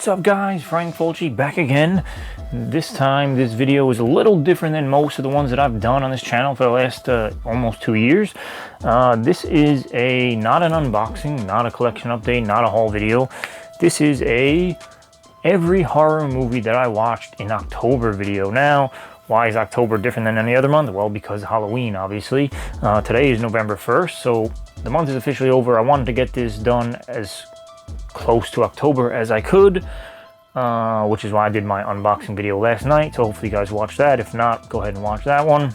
What's up guys, Frank Fulci back again. This time this video is a little different than most of the ones that I've done on this channel for the last almost 2 years. This is not an unboxing, not a collection update, not a haul video. This is every horror movie that I watched in October video. Now, why is October different than any other month? Well, because of Halloween, obviously. Today is November 1st, so the month is officially over. I wanted to get this done as close to October as I could, which is why I did my unboxing video last night. So hopefully you guys watched that. If not, go ahead and watch that one.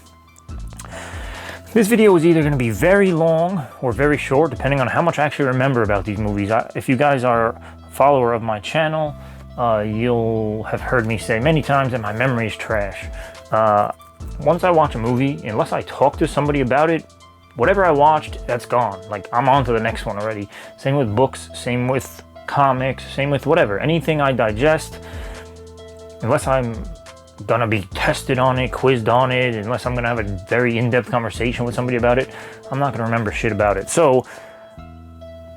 This video is either going to be very long or very short, depending on how much I actually remember about these movies. If you guys are a follower of my channel, you'll have heard me say many times that my memory is trash. Once I watch a movie, unless I talk to somebody about it, whatever I watched, that's gone. Like, I'm on to the next one already. Same with books, same with comics, same with whatever. Anything I digest, unless I'm gonna be tested on it, quizzed on it, unless I'm gonna have a very in-depth conversation with somebody about it, I'm not gonna remember shit about it. So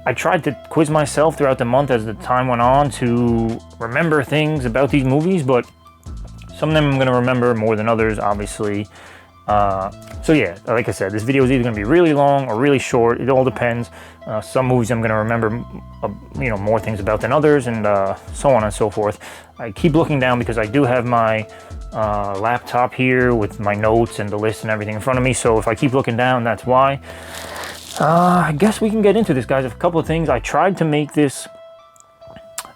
I tried to quiz myself throughout the month as the time went on to remember things about these movies, but some of them I'm gonna remember more than others, obviously. So yeah, like I said, this video is either going to be really long or really short. It all depends. Some movies I'm going to remember, more things about than others, and so on and so forth. I keep looking down because I do have my laptop here with my notes and the list and everything in front of me. So if I keep looking down, that's why. I guess we can get into this, guys. A couple of things. I tried to make this,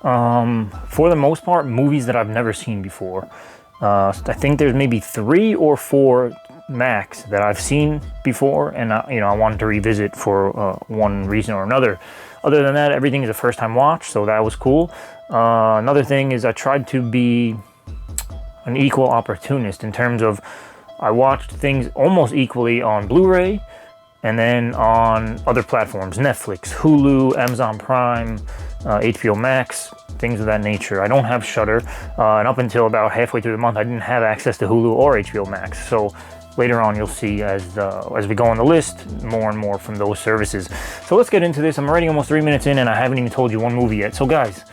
for the most part, movies that I've never seen before. I think there's maybe 3 or 4 max that I've seen before, and I wanted to revisit for one reason or another. Other than that, everything is a first time watch, so that was cool. Another thing is I tried to be an equal opportunist in terms of I watched things almost equally on Blu-ray and then on other platforms: Netflix, Hulu, Amazon Prime, HBO Max, things of that nature. I don't have Shudder, and up until about halfway through the month I didn't have access to Hulu or HBO Max. So later on you'll see as we go on the list more and more from those services. So let's get into this. I'm already almost 3 minutes in and I haven't even told you one movie yet. So guys,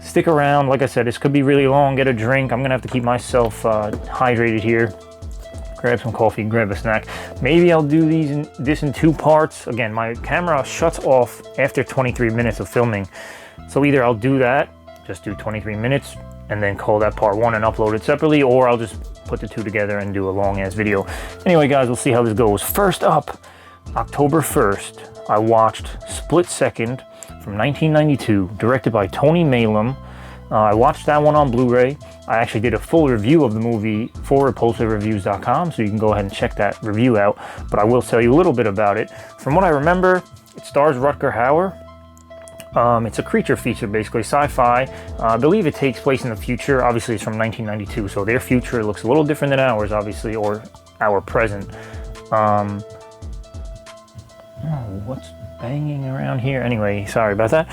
stick around. Like I said, this could be really long. Get a drink. I'm gonna have to keep myself hydrated here. Grab some coffee, grab a snack. Maybe I'll do this in 2 parts. Again, my camera shuts off after 23 minutes of filming. So either I'll do that, just do 23 minutes, and then call that part 1 and upload it separately, or I'll just put the 2 together and do a long-ass video. Anyway, guys, we'll see how this goes. First up, October 1st, I watched Split Second from 1992, directed by Tony Maylam. I watched that one on Blu-ray. I actually did a full review of the movie for RepulsiveReviews.com, so you can go ahead and check that review out. But I will tell you a little bit about it. From what I remember, it stars Rutger Hauer. It's a creature feature, basically, sci-fi. I believe it takes place in the future. Obviously, it's from 1992, so their future looks a little different than ours, obviously, or our present. What's banging around here? Anyway, sorry about that.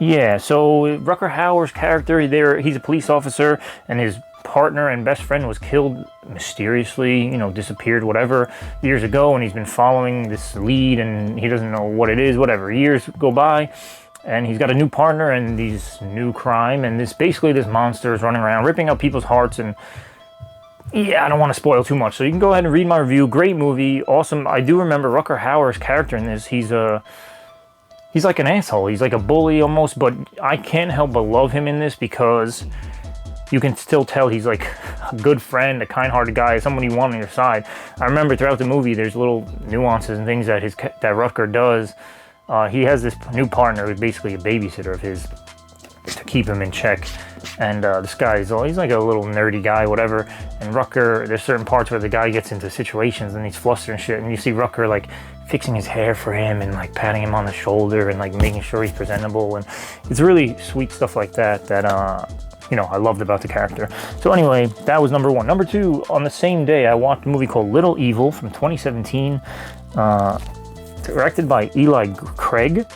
Yeah, so Rutger Hauer's character, he's a police officer, and his partner and best friend was killed mysteriously, disappeared, whatever, years ago, and he's been following this lead, and he doesn't know what it is, whatever. Years go by, and he's got a new partner and this new crime, and this monster is running around, ripping out people's hearts, and yeah, I don't want to spoil too much, so you can go ahead and read my review. Great movie, awesome. I do remember Rutger Hauer's character in this. He's like an asshole. He's like a bully almost, but I can't help but love him in this because you can still tell he's like a good friend, a kind-hearted guy, someone you want on your side. I remember throughout the movie, there's little nuances and things that Rutger does. He has this new partner who's basically a babysitter of his to keep him in check. And this guy he's like a little nerdy guy, whatever. And Rutger, there's certain parts where the guy gets into situations and he's flustered and shit. And you see Rutger like fixing his hair for him and like patting him on the shoulder and like making sure he's presentable. And it's really sweet stuff like that I loved about the character. So anyway, that was number 1. Number 2, on the same day, I watched a movie called Little Evil from 2017, directed by Eli Craig.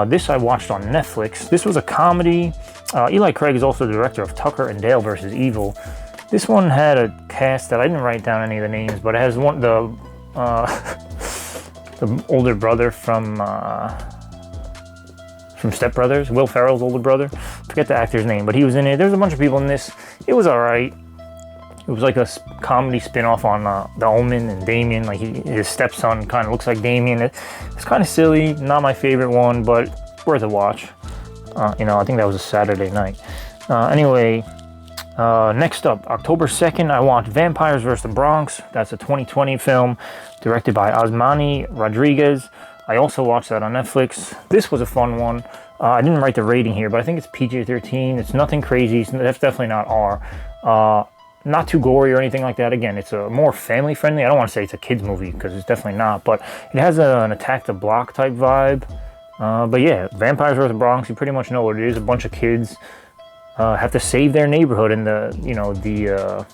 This I watched on Netflix. This was a comedy. Eli Craig is also the director of Tucker and Dale vs. Evil. This one had a cast that I didn't write down any of the names, but it has the older brother from from Step Brothers, Will Ferrell's older brother. Forget the actor's name, but he was in it. There's a bunch of people in this. It was alright. It was like a comedy spin-off on The Omen and Damien. Like his stepson kind of looks like Damien. It's kind of silly, not my favorite one, but worth a watch. You know, I think that was a Saturday night. Anyway, next up, October 2nd, I watched Vampires vs. the Bronx. That's a 2020 film directed by Osmani Rodriguez. I also watched that on Netflix. This was a fun one. I didn't write the rating here, but I think it's PG-13. It's nothing crazy. It's definitely not R. Not too gory or anything like that. Again, it's a more family-friendly. I don't want to say it's a kid's movie because it's definitely not, but it has an Attack the Block type vibe. But yeah, Vampires vs. the Bronx, you pretty much know what it is. A bunch of kids have to save their neighborhood and the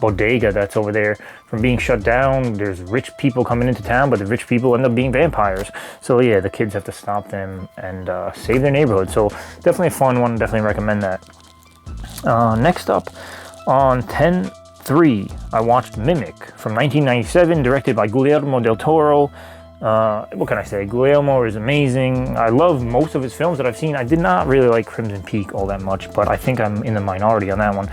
bodega that's over there from being shut down. There's rich people coming into town, but the rich people end up being vampires. So yeah, the kids have to stop them and save their neighborhood. So definitely a fun one. Definitely recommend that. Next up, on 10/3, I watched Mimic from 1997, directed by Guillermo del Toro. What can I say? Guillermo is amazing. I love most of his films that I've seen. I did not really like Crimson Peak all that much, but I think I'm in the minority on that one.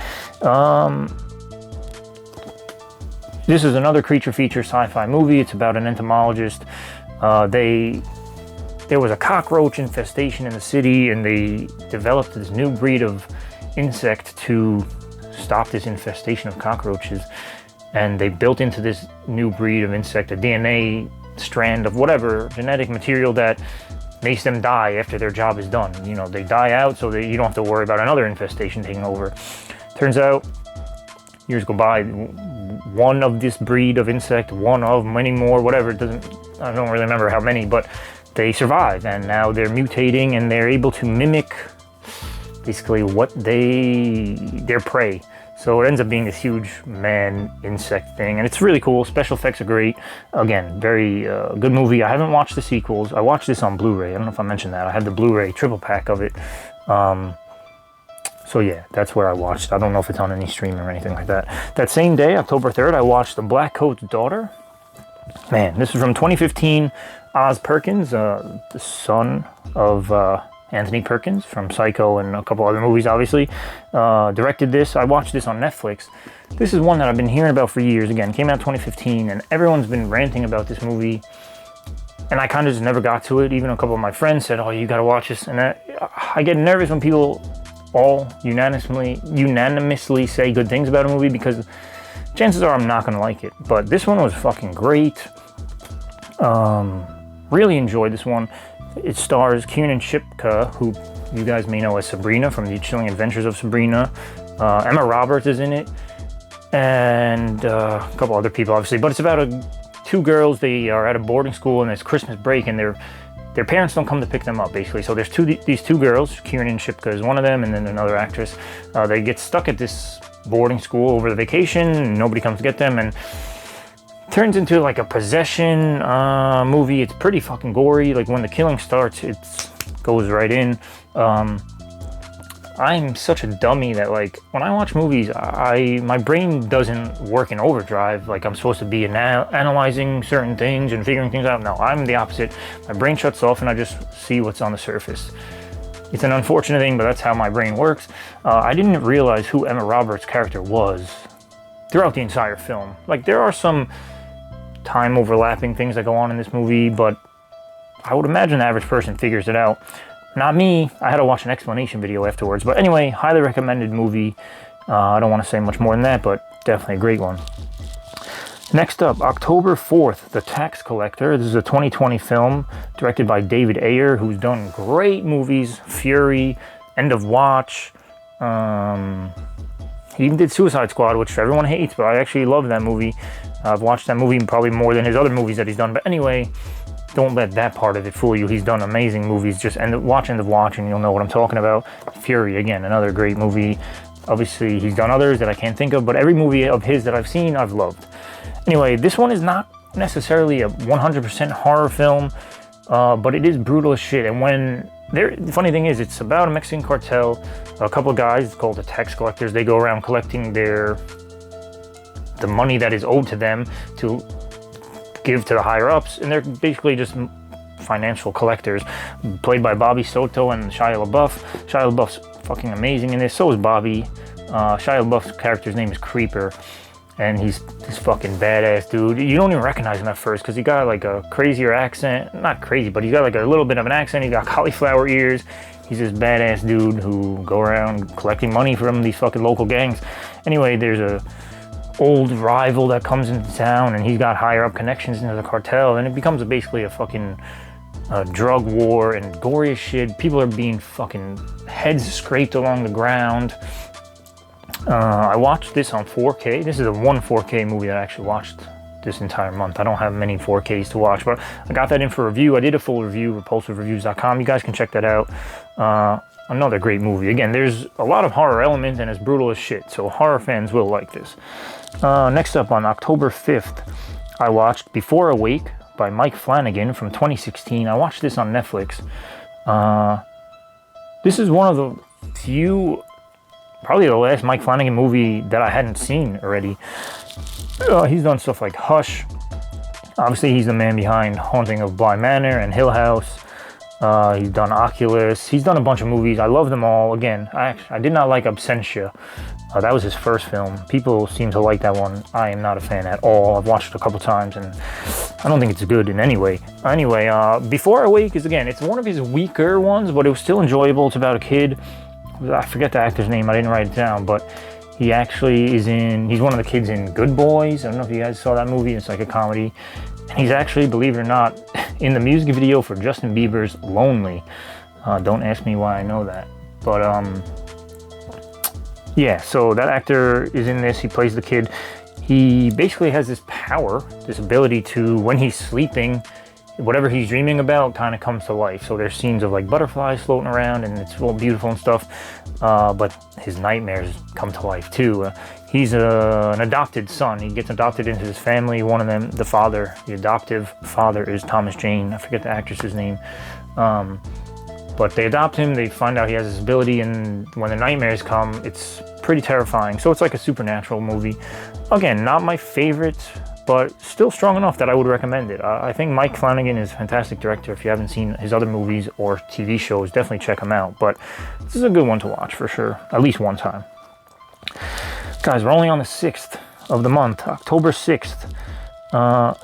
This is another creature feature sci-fi movie. It's about an entomologist. There was a cockroach infestation in the city, and they developed this new breed of insect to stop this infestation of cockroaches. And they built into this new breed of insect a DNA strand of whatever genetic material that makes them die after their job is done. You know, they die out so that you don't have to worry about another infestation taking over. Turns out, years go by, one of this breed of insect, one of many more, whatever, I don't really remember how many, but they survive, and now they're mutating and they're able to mimic basically their prey. So it ends up being this huge man-insect thing, and it's really cool. Special effects are great. Again, very good movie. I haven't watched the sequels. I watched this on Blu-ray. I don't know if I mentioned that. I have the Blu-ray triple pack of it. So yeah, that's where I watched. I don't know if it's on any stream or anything like that. That same day, October 3rd, I watched The Black Coat's Daughter. Man, this is from 2015. Oz Perkins, the son of Anthony Perkins from Psycho and a couple other movies, obviously, directed this. I watched this on Netflix. This is one that I've been hearing about for years. Again, came out 2015, and everyone's been ranting about this movie, and I kind of just never got to it. Even a couple of my friends said, oh, you gotta watch this, and I get nervous when people all unanimously say good things about a movie, because chances are I'm not gonna like it. But this one was fucking great. Really enjoyed this one. It stars Kiernan Shipka, who you guys may know as Sabrina from The Chilling Adventures of Sabrina. Emma Roberts is in it, and a couple other people, obviously. But it's about two girls. They are at a boarding school, and it's Christmas break, and their parents don't come to pick them up, basically. So there's these two girls. Kiernan Shipka is one of them, and then another actress. They get stuck at this boarding school over the vacation, and nobody comes to get them, and turns into like a possession movie. It's pretty fucking gory. Like when the killing starts, it goes right in. I'm such a dummy that like when I watch movies, my brain doesn't work in overdrive. Like I'm supposed to be analyzing certain things and figuring things out. No, I'm the opposite. My brain shuts off and I just see what's on the surface. It's an unfortunate thing, but that's how my brain works. I didn't realize who Emma Roberts' character was throughout the entire film. Like there are some time overlapping things that go on in this movie, but I would imagine the average person figures it out. Not me. I had to watch an explanation video afterwards. But anyway, highly recommended movie. I don't want to say much more than that, but definitely a great one. Next up, October 4th, The Tax Collector. This is a 2020 film directed by David Ayer, who's done great movies. Fury, End of Watch. He even did Suicide Squad, which everyone hates, but I actually love that movie. I've watched that movie probably more than his other movies that he's done. But anyway, don't let that part of it fool you. He's done amazing movies. Just End of Watch, and you'll know what I'm talking about. Fury, again, another great movie. Obviously, he's done others that I can't think of, but every movie of his that I've seen, I've loved. Anyway, this one is not necessarily a 100% horror film, but it is brutal as shit. And the funny thing is, it's about a Mexican cartel, a couple of guys called the tax collectors. They go around collecting the money that is owed to them to give to the higher ups, and they're basically just financial collectors. played by Bobby Soto and Shia LaBeouf. Shia LaBeouf's fucking amazing in this. So is Bobby. Shia LaBeouf's character's name is Creeper, and he's this fucking badass dude. You don't even recognize him at first because he got like a crazier accent. Not crazy, but he's got like a little bit of an accent. He got cauliflower ears. He's this badass dude who go around collecting money from these fucking local gangs. Anyway, there's a old rival that comes into town, and he's got higher up connections into the cartel, and it becomes basically a fucking drug war and gory as shit. People are being fucking heads scraped along the ground. I watched this on 4K. This is the one 4K movie that I actually watched this entire month. I don't have many 4Ks to watch, but I got that in for review. I did a full review, repulsivereviews.com. You guys can check that out. Another great movie. Again, there's a lot of horror elements and it's brutal as shit, so horror fans will like this. Next up, on October 5th, I watched Before Awake by Mike Flanagan from 2016. I watched this on Netflix. This is one of the few, probably the last Mike Flanagan movie that I hadn't seen already. He's done stuff like Hush. Obviously, he's the man behind Haunting of Bly Manor and Hill House. He's done Oculus. He's done a bunch of movies. I love them all. Again, I did not like Absentia. That was his first film. People seem to like that one. I am not a fan at all. I've watched it a couple times and I don't think it's good in any way. Anyway, Before Awake is, again, it's one of his weaker ones, but it was still enjoyable. It's about a kid. I forget the actor's name. I didn't write it down, but he actually is he's one of the kids in Good Boys. I don't know if you guys saw that movie. It's like a comedy. And he's actually, believe it or not, in the music video for Justin Bieber's Lonely. Don't ask me why I know that. But, yeah, so that actor is in this. He plays the kid. He basically has this power, this ability to, when he's sleeping, whatever he's dreaming about kind of comes to life. So there's scenes of like butterflies floating around and it's all beautiful and stuff. But his nightmares come to life too. He's an adopted son. He gets adopted into his family. One of them, the father, the adoptive father is Thomas Jane. I forget the actress's name. But they adopt him. They find out he has this ability, and when the nightmares come, it's pretty terrifying. So it's like a supernatural movie. Again, not my favorite, but still strong enough that I would recommend it. I think Mike Flanagan is a fantastic director. If you haven't seen his other movies or TV shows, definitely check him out. But this is a good one to watch for sure, at least one time. Guys, we're only on the 6th of the month, October 6th.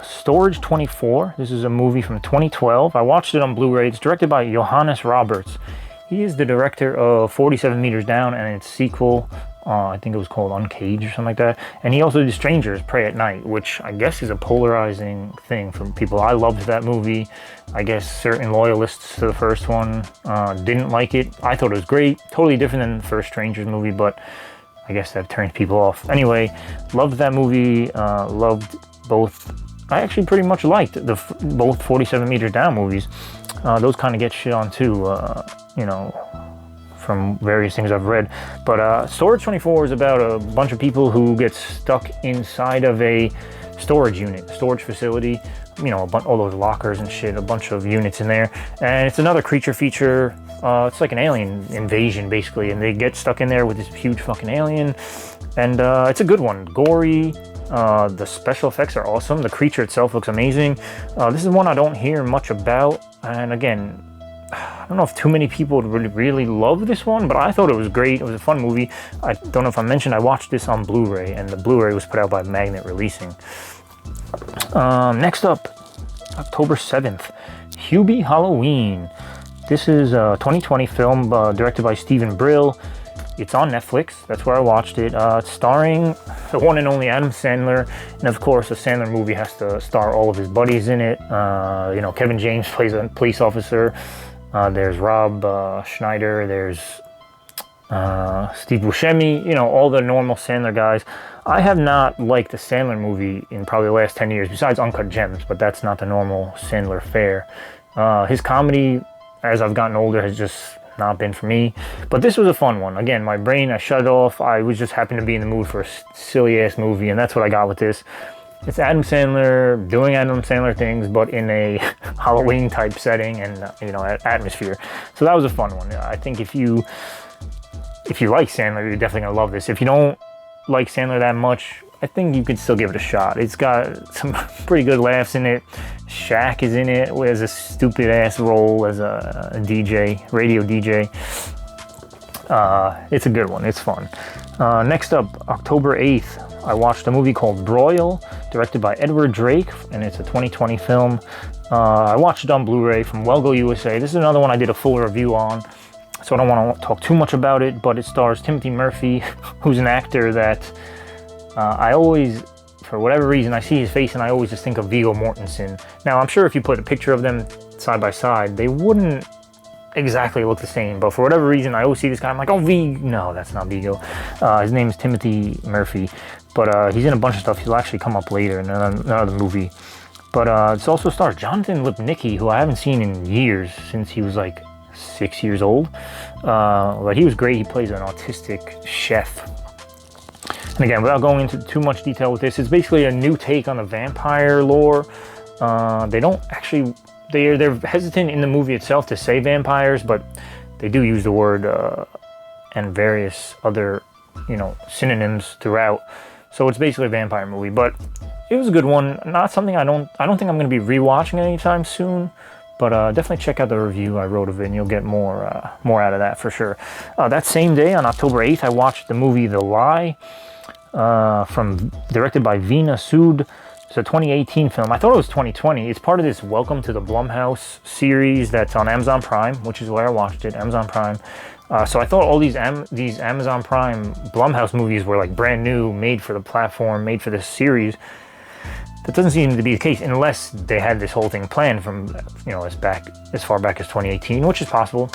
Storage 24. This is a movie from 2012. I watched it on Blu-ray. It's directed by Johannes Roberts. He is the director of 47 Meters Down and its sequel. I think it was called Uncaged or something like that. And he also did Strangers Pray at Night, which I guess is a polarizing thing for people. I loved that movie. I guess certain loyalists to the first one didn't like it. I thought it was great. Totally different than the first Strangers movie, but I guess that turned people off. Anyway, loved that movie. Loved both. I actually pretty much liked both 47 Meters Down movies. Those kind of get shit on too, you know, from various things I've read. But Storage 24 is about a bunch of people who get stuck inside of a storage unit, storage facility. You know, all those lockers and shit, a bunch of units in there. And it's another creature feature. It's like an alien invasion, basically. And they get stuck in there with this huge fucking alien. And it's a good one. Gory. The special effects are awesome. The creature itself looks amazing. This is one I don't hear much about. And again, I don't know if too many people would really love this one, but I thought it was great. It was a fun movie. I don't know if I mentioned I watched this on Blu-ray, and the Blu-ray was put out by Magnet Releasing. Next up, October 7th, Hubie Halloween. This is a 2020 film directed by Stephen Brill. It's on Netflix. That's where I watched it. It's starring the one and only Adam Sandler. And of course, a Sandler movie has to star all of his buddies in it. You know, Kevin James plays a police officer. There's Rob Schneider. There's Steve Buscemi. You know, all the normal Sandler guys. I have not liked a Sandler movie in probably the last 10 years, besides Uncut Gems, but that's not the normal Sandler fare. His comedy, as I've gotten older, has just not been for me. But this was a fun one. Again, my brain, I shut it off. I was just happened to be in the mood for a silly-ass movie, and that's what I got with this. It's Adam Sandler doing Adam Sandler things, but in a Halloween-type setting and, you know, atmosphere. So that was a fun one. I think if you like Sandler, you're definitely going to love this. If you don't like Sandler that much, I think you could still give it a shot. It's got some pretty good laughs in it. Shaq is in it as a stupid ass role as a DJ, radio DJ. It's a good one. It's fun. Next up, October 8th, I watched a movie called Broil, directed by Edward Drake, and it's a 2020 film. I watched it on Blu-ray from Wellgo USA. This is another one I did a full review on, so I don't want to talk too much about it, but it stars Timothy Murphy, who's an actor that I always, for whatever reason, I see his face and I always just think of Viggo Mortensen. Now, I'm sure if you put a picture of them side by side, they wouldn't exactly look the same, but for whatever reason, I always see this guy, I'm like, oh, no, that's not Viggo. His name is Timothy Murphy, but he's in a bunch of stuff. He'll actually come up later in another movie. But it also stars Jonathan Lipnicki, who I haven't seen in years, since he was like 6 years old. But he was great. He plays an autistic chef. And again, without going into too much detail with this, it's basically a new take on the vampire lore. They don't actually... They're hesitant in the movie itself to say vampires, but they do use the word and various other, synonyms throughout. So it's basically a vampire movie, but it was a good one. Not something I don't think I'm going to be rewatching anytime soon, but definitely check out the review I wrote of it, and you'll get more out of that for sure. That same day, on October 8th, I watched the movie The Lie, directed by Veena Sood. It's a 2018 film. I thought it was 2020. It's part of this Welcome to the Blumhouse series that's on Amazon Prime, which is where I watched it, Amazon Prime. So I thought all these Amazon Prime Blumhouse movies were like brand new, made for the platform, made for this series. That doesn't seem to be the case, unless they had this whole thing planned from, as far back as 2018, which is possible.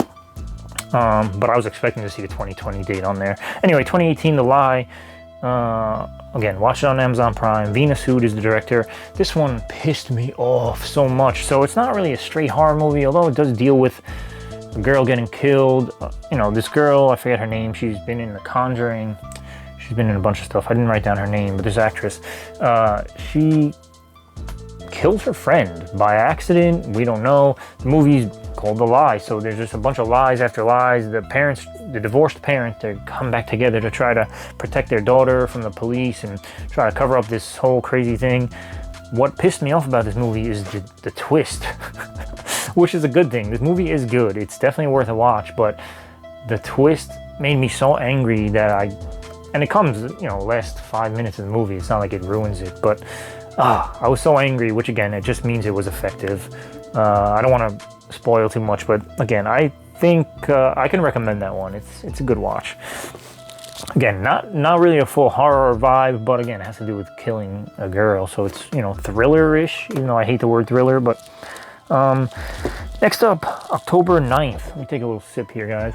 But I was expecting to see the 2020 date on there. Anyway, 2018, The Lie. Again, watch it on Amazon Prime. Veena Sood is the director. This one pissed me off so much. So it's not really a straight horror movie, although it does deal with a girl getting killed. This girl, I forget her name. She's been in The Conjuring. She's been in a bunch of stuff. I didn't write down her name, but this actress, she kills her friend by accident. We don't know. The movie's called The Lie, so there's just a bunch of lies after lies. The divorced parent, they come back together to try to protect their daughter from the police and try to cover up this whole crazy thing. What pissed me off about this movie is the twist, which is a good thing. This movie is good. It's definitely worth a watch, but the twist made me so angry that and it comes, last 5 minutes of the movie. It's not like it ruins it, but I was so angry, which again, it just means it was effective. I don't want to spoil too much, but again, I think I can recommend that one. It's a good watch. Again, not really a full horror vibe, but again, it has to do with killing a girl, so it's thriller-ish, even though I hate the word thriller. But next up, October 9th. Let me take a little sip here, guys.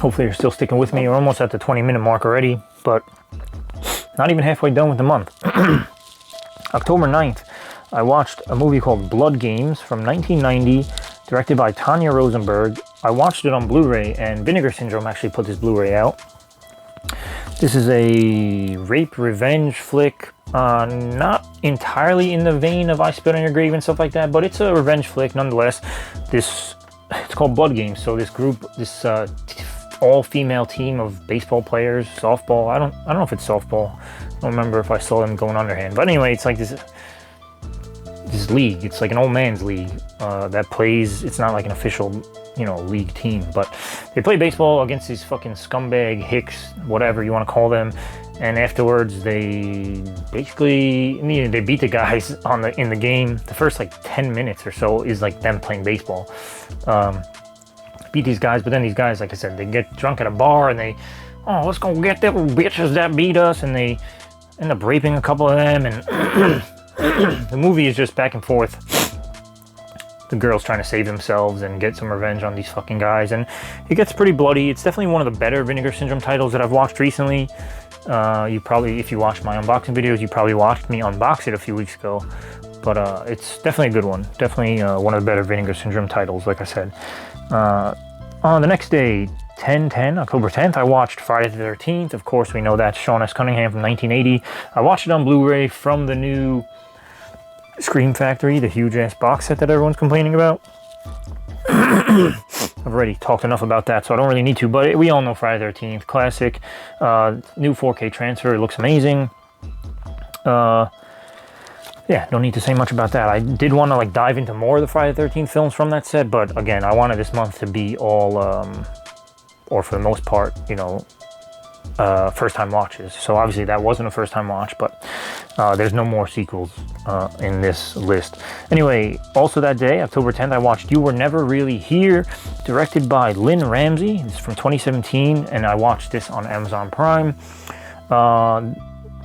Hopefully you're still sticking with me. We're almost at the 20-minute mark already, but not even halfway done with the month. October 9th, I watched a movie called Blood Games from 1990, directed by Tanya Rosenberg. I watched it on Blu-ray, and Vinegar Syndrome actually put this Blu-ray out. This is a rape revenge flick, not entirely in the vein of I Spit on Your Grave and stuff like that, but it's a revenge flick nonetheless. It's called Blood Games, so this all-female team of baseball players, softball. I don't know if it's softball. I don't remember if I saw them going underhand. But anyway, it's like this league. It's like an old man's league that plays. It's not like an official, league team. But they play baseball against these fucking scumbag hicks, whatever you want to call them. And afterwards, they basically they beat the guys in the game. The first 10 minutes or so is like them playing baseball. Beat these guys, but then these guys, like I said, they get drunk at a bar and let's go get them bitches that beat us, and they end up raping a couple of them, and the movie is just back and forth. The girls trying to save themselves and get some revenge on these fucking guys, and it gets pretty bloody. It's definitely one of the better Vinegar Syndrome titles that I've watched recently. You probably, if you watched my unboxing videos, you probably watched me unbox it a few weeks ago, but it's definitely a good one. Definitely one of the better Vinegar Syndrome titles, like I said. On the next day, October 10th, I watched Friday the 13th. Of course, we know that's Sean S. Cunningham from 1980. I watched it on Blu-ray from the new Scream Factory, the huge-ass box set that everyone's complaining about. I've already talked enough about that, so I don't really need to, but we all know Friday the 13th, classic. New 4K transfer, it looks amazing. Yeah, don't need to say much about that. I did want to like dive into more of the Friday the 13th films from that set, but again, I wanted this month to be all, or for the most part, you know, first-time watches. So obviously that wasn't a first-time watch, but there's no more sequels in this list. Anyway, also that day, October 10th, I watched You Were Never Really Here, directed by Lynn Ramsey. It's from 2017, and I watched this on Amazon Prime.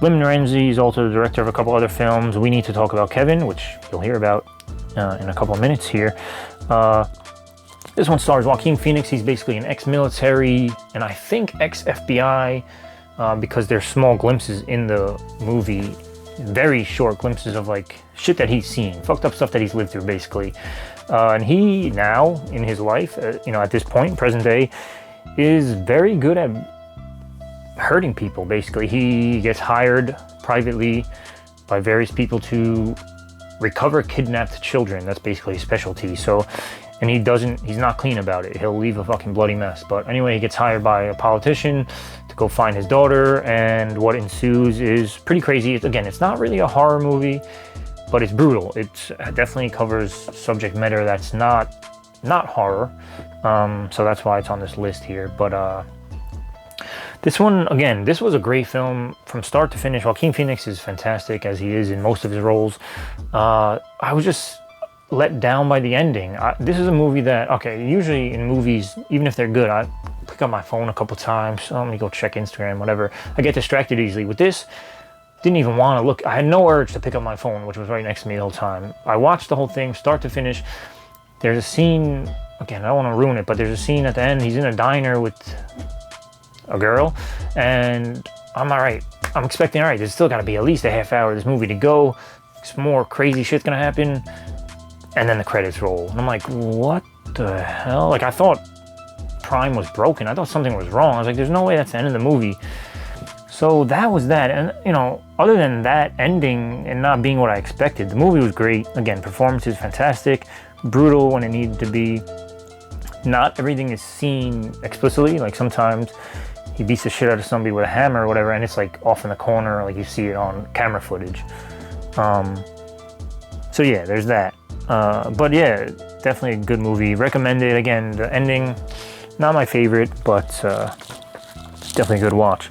Lynn Ramsey is also the director of a couple other films. We Need to Talk About Kevin, which you'll hear about in a couple of minutes here. This one stars Joaquin Phoenix. He's basically an ex-military and I think ex-FBI, because there's small glimpses in the movie, very short glimpses of like shit that he's seen, fucked up stuff that he's lived through basically. And he now in his life, you know, at this point, present day, is very good at hurting people basically. He gets hired privately by various people to recover kidnapped children. That's basically his specialty. So, and he's not clean about it. He'll leave a fucking bloody mess. But anyway, he gets hired by a politician to go find his daughter, and what ensues is pretty crazy. Again, it's not really a horror movie, but it's brutal. It definitely covers subject matter that's not horror. So that's why it's on this list here. But this one, again, this was a great film from start to finish. Joaquin Phoenix is fantastic, as he is in most of his roles. I was just let down by the ending. This is a movie that, okay, usually in movies, even if they're good, I pick up my phone a couple times. Oh, let me go check Instagram, whatever. I get distracted easily. With this, didn't even want to look. I had no urge to pick up my phone, which was right next to me the whole time. I watched the whole thing, start to finish. There's a scene, again, I don't want to ruin it, but there's a scene at the end. He's in a diner with a girl, and I'm all right. I'm expecting, all right, there's still got to be at least a half hour of this movie to go. Some more crazy shit's going to happen. And then the credits roll. And I'm like, what the hell? Like, I thought Prime was broken. I thought something was wrong. I was like, there's no way that's the end of the movie. So that was that. And, you know, other than that ending and not being what I expected, the movie was great. Again, performance is fantastic. Brutal when it needed to be. Not everything is seen explicitly. Like, sometimes he beats the shit out of somebody with a hammer or whatever, and it's, like, off in the corner. Like, you see it on camera footage. So, yeah, there's that. But yeah, definitely a good movie. Recommended. Again, the ending, not my favorite, but definitely a good watch.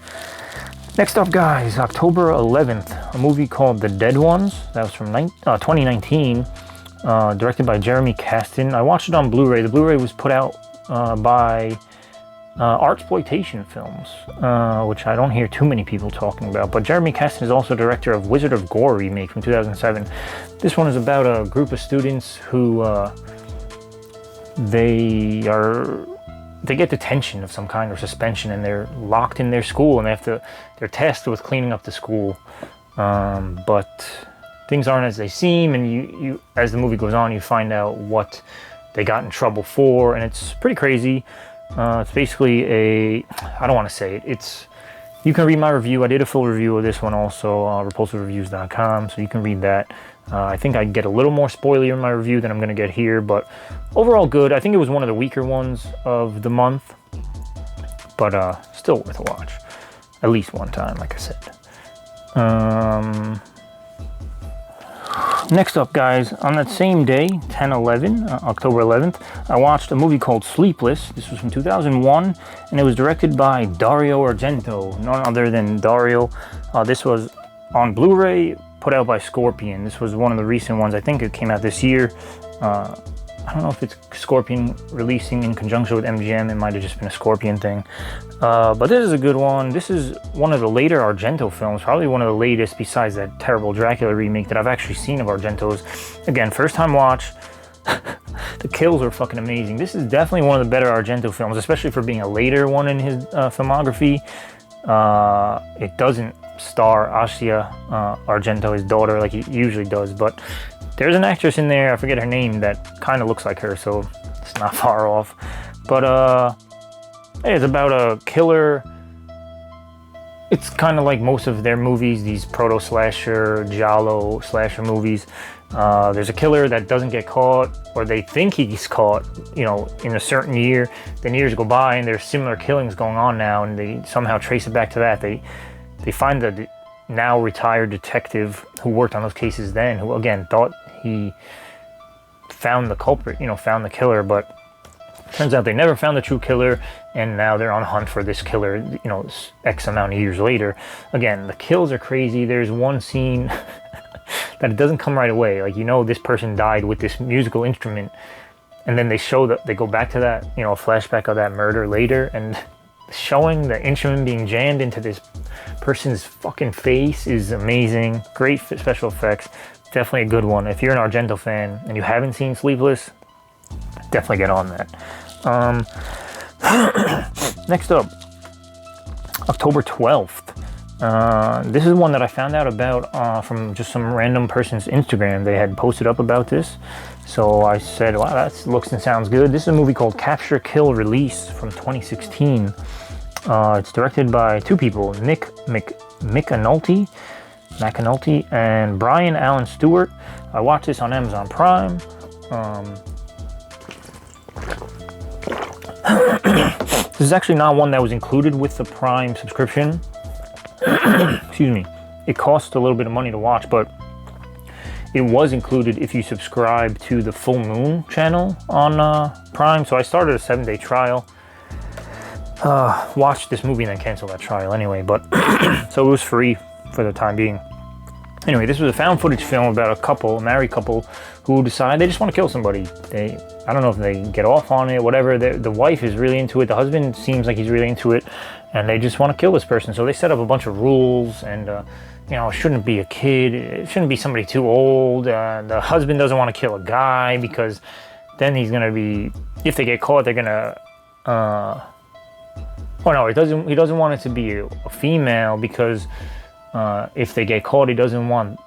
Next up, guys, October 11th, a movie called The Dead Ones. That was from 2019, directed by Jeremy Kasdan. I watched it on Blu-ray. The Blu-ray was put out by Artsploitation Films, which I don't hear too many people talking about. But Jeremy Kasdan is also director of Wizard of Gore remake from 2007. This one is about a group of students who they get detention of some kind or suspension, and they're locked in their school, and they're tasked with cleaning up the school. But things aren't as they seem, and you as the movie goes on, you find out what they got in trouble for, and it's pretty crazy. It's basically I don't want to say it. You can read my review. I did a full review of this one also, repulsivereviews.com, so you can read that. I think I get a little more spoiler in my review than I'm going to get here, but overall good. I think it was one of the weaker ones of the month, but still worth a watch. At least one time, like I said. Next up, guys, on that same day, October 11th, I watched a movie called Sleepless. This was from 2001, and it was directed by Dario Argento, none other than Dario. This was on Blu-ray, put out by Scorpion. This was one of the recent ones. I think it came out this year. I don't know if it's Scorpion releasing in conjunction with MGM. It might have just been a Scorpion thing. But this is a good one. This is one of the later Argento films, probably one of the latest besides that terrible Dracula remake that I've actually seen of Argento's. Again, first time watch. The kills are fucking amazing. This is definitely one of the better Argento films, especially for being a later one in his filmography. It doesn't star Asia Argento, his daughter, like he usually does, but there's an actress in there, I forget her name, that kind of looks like her, so it's not far off. But it's about a killer. It's kind of like most of their movies, these proto-slasher, giallo slasher movies. There's a killer that doesn't get caught, or they think he's caught, you know, in a certain year. Then years go by and there's similar killings going on now, and they somehow trace it back to that. They find the now retired detective who worked on those cases then, who again thought he found the culprit, you know, found the killer, but turns out they never found the true killer, and now they're on the hunt for this killer, you know, X amount of years later. Again, the kills are crazy. There's one scene that it doesn't come right away. Like, you know, this person died with this musical instrument, and then they show that they go back to that, you know, a flashback of that murder later, and showing the instrument being jammed into this person's fucking face is amazing. Great special effects. Definitely a good one. If you're an Argento fan and you haven't seen Sleepless, definitely get on that. Next up, October 12th. This is one that I found out about from just some random person's Instagram. They had posted up about this, so I said, wow, that looks and sounds good. This is a movie called Capture, Kill, Release from 2016. It's directed by two people, Nick McAnulty and Brian Allen Stewart. I watched this on Amazon Prime. This is actually not one that was included with the Prime subscription. Excuse me. It cost a little bit of money to watch, but it was included if you subscribe to the Full Moon channel on Prime. So I started a 7-day trial. Watched this movie and then canceled that trial anyway, but so it was free for the time being. Anyway, this was a found footage film about a married couple, who decide they just want to kill somebody. I don't know if they get off on it, whatever. The wife is really into it. The husband seems like he's really into it, and they just want to kill this person. So they set up a bunch of rules, and you know, it shouldn't be a kid. It shouldn't be somebody too old. The husband doesn't want to kill a guy because then he's gonna be. If they get caught, they're gonna. Oh no, he doesn't want it to be a female because if they get caught, he doesn't want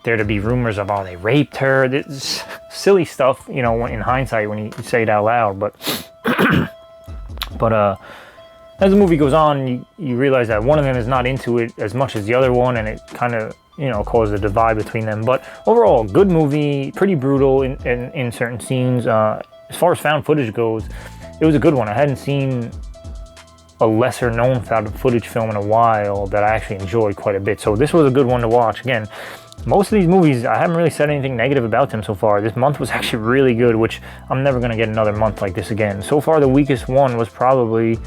there to be rumors of, oh, they raped her. This silly stuff, you know, in hindsight when you say it out loud. But as the movie goes on, you realize that one of them is not into it as much as the other one, and it kind of, you know, causes a divide between them. But overall, good movie, pretty brutal in certain scenes. As far as found footage goes, it was a good one. I hadn't seen a lesser known found footage film in a while that I actually enjoyed quite a bit. So this was a good one to watch. Again, most of these movies, I haven't really said anything negative about them so far. This month was actually really good, which I'm never going to get another month like this again. So far, the weakest one was probably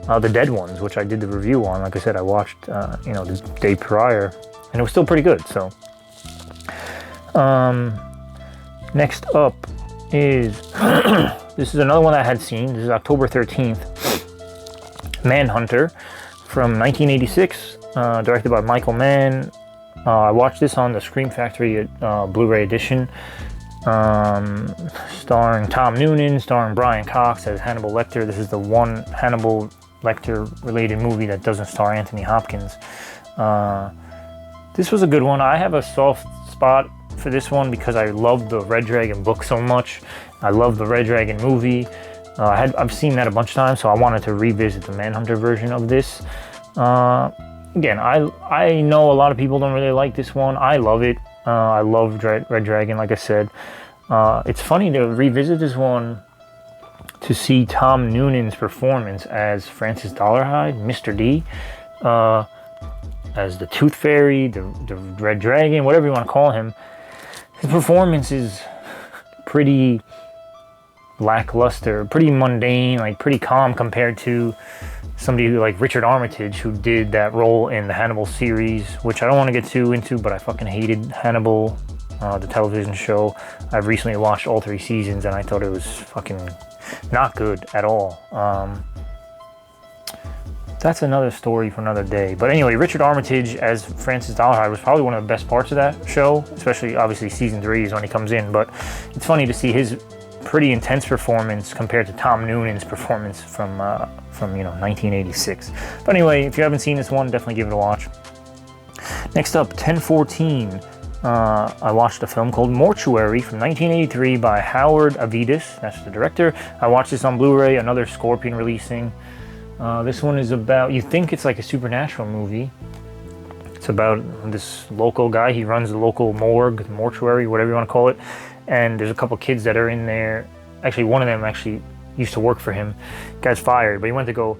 The Dead Ones, which I did the review on. Like I said, I watched, you know, the day prior, and it was still pretty good. So, next up is, this is another one I had seen. This is October 13th. Manhunter from 1986, directed by Michael Mann. I watched this on the Scream Factory Blu-ray edition, starring Tom Noonan, starring Brian Cox as Hannibal Lecter. This is the one Hannibal Lecter related movie that doesn't star Anthony Hopkins. This was a good one. I have a soft spot for this one because I love the Red Dragon book so much. I love the Red Dragon movie. I've seen that a bunch of times, so I wanted to revisit the Manhunter version of this. Again, I know a lot of people don't really like this one. I love it. I love Red Dragon, like I said. It's funny to revisit this one to see Tom Noonan's performance as Francis Dollarhide, Mr. D, as the Tooth Fairy, the Red Dragon, whatever you want to call him. His performance is pretty lackluster, pretty mundane, like pretty calm compared to somebody like Richard Armitage, who did that role in the Hannibal series, which I don't want to get too into, but I fucking hated Hannibal, the television show. I've recently watched all 3 seasons and I thought it was fucking not good at all. That's another story for another day. But anyway, Richard Armitage as Francis Dollarhide was probably one of the best parts of that show, especially obviously season 3 is when he comes in. But it's funny to see his pretty intense performance compared to Tom Noonan's performance from 1986. But anyway, if you haven't seen this one, definitely give it a watch. Next up, 10/14. I watched a film called Mortuary from 1983 by Howard Avidas. That's the director. I watched this on Blu-ray, another Scorpion releasing. This one is about, you think it's like a supernatural movie, It's about this local guy. He runs the local morgue, mortuary, whatever you want to call it. And there's a couple kids that are in there. Actually, one of them actually used to work for him. Guy's fired, but he went to go.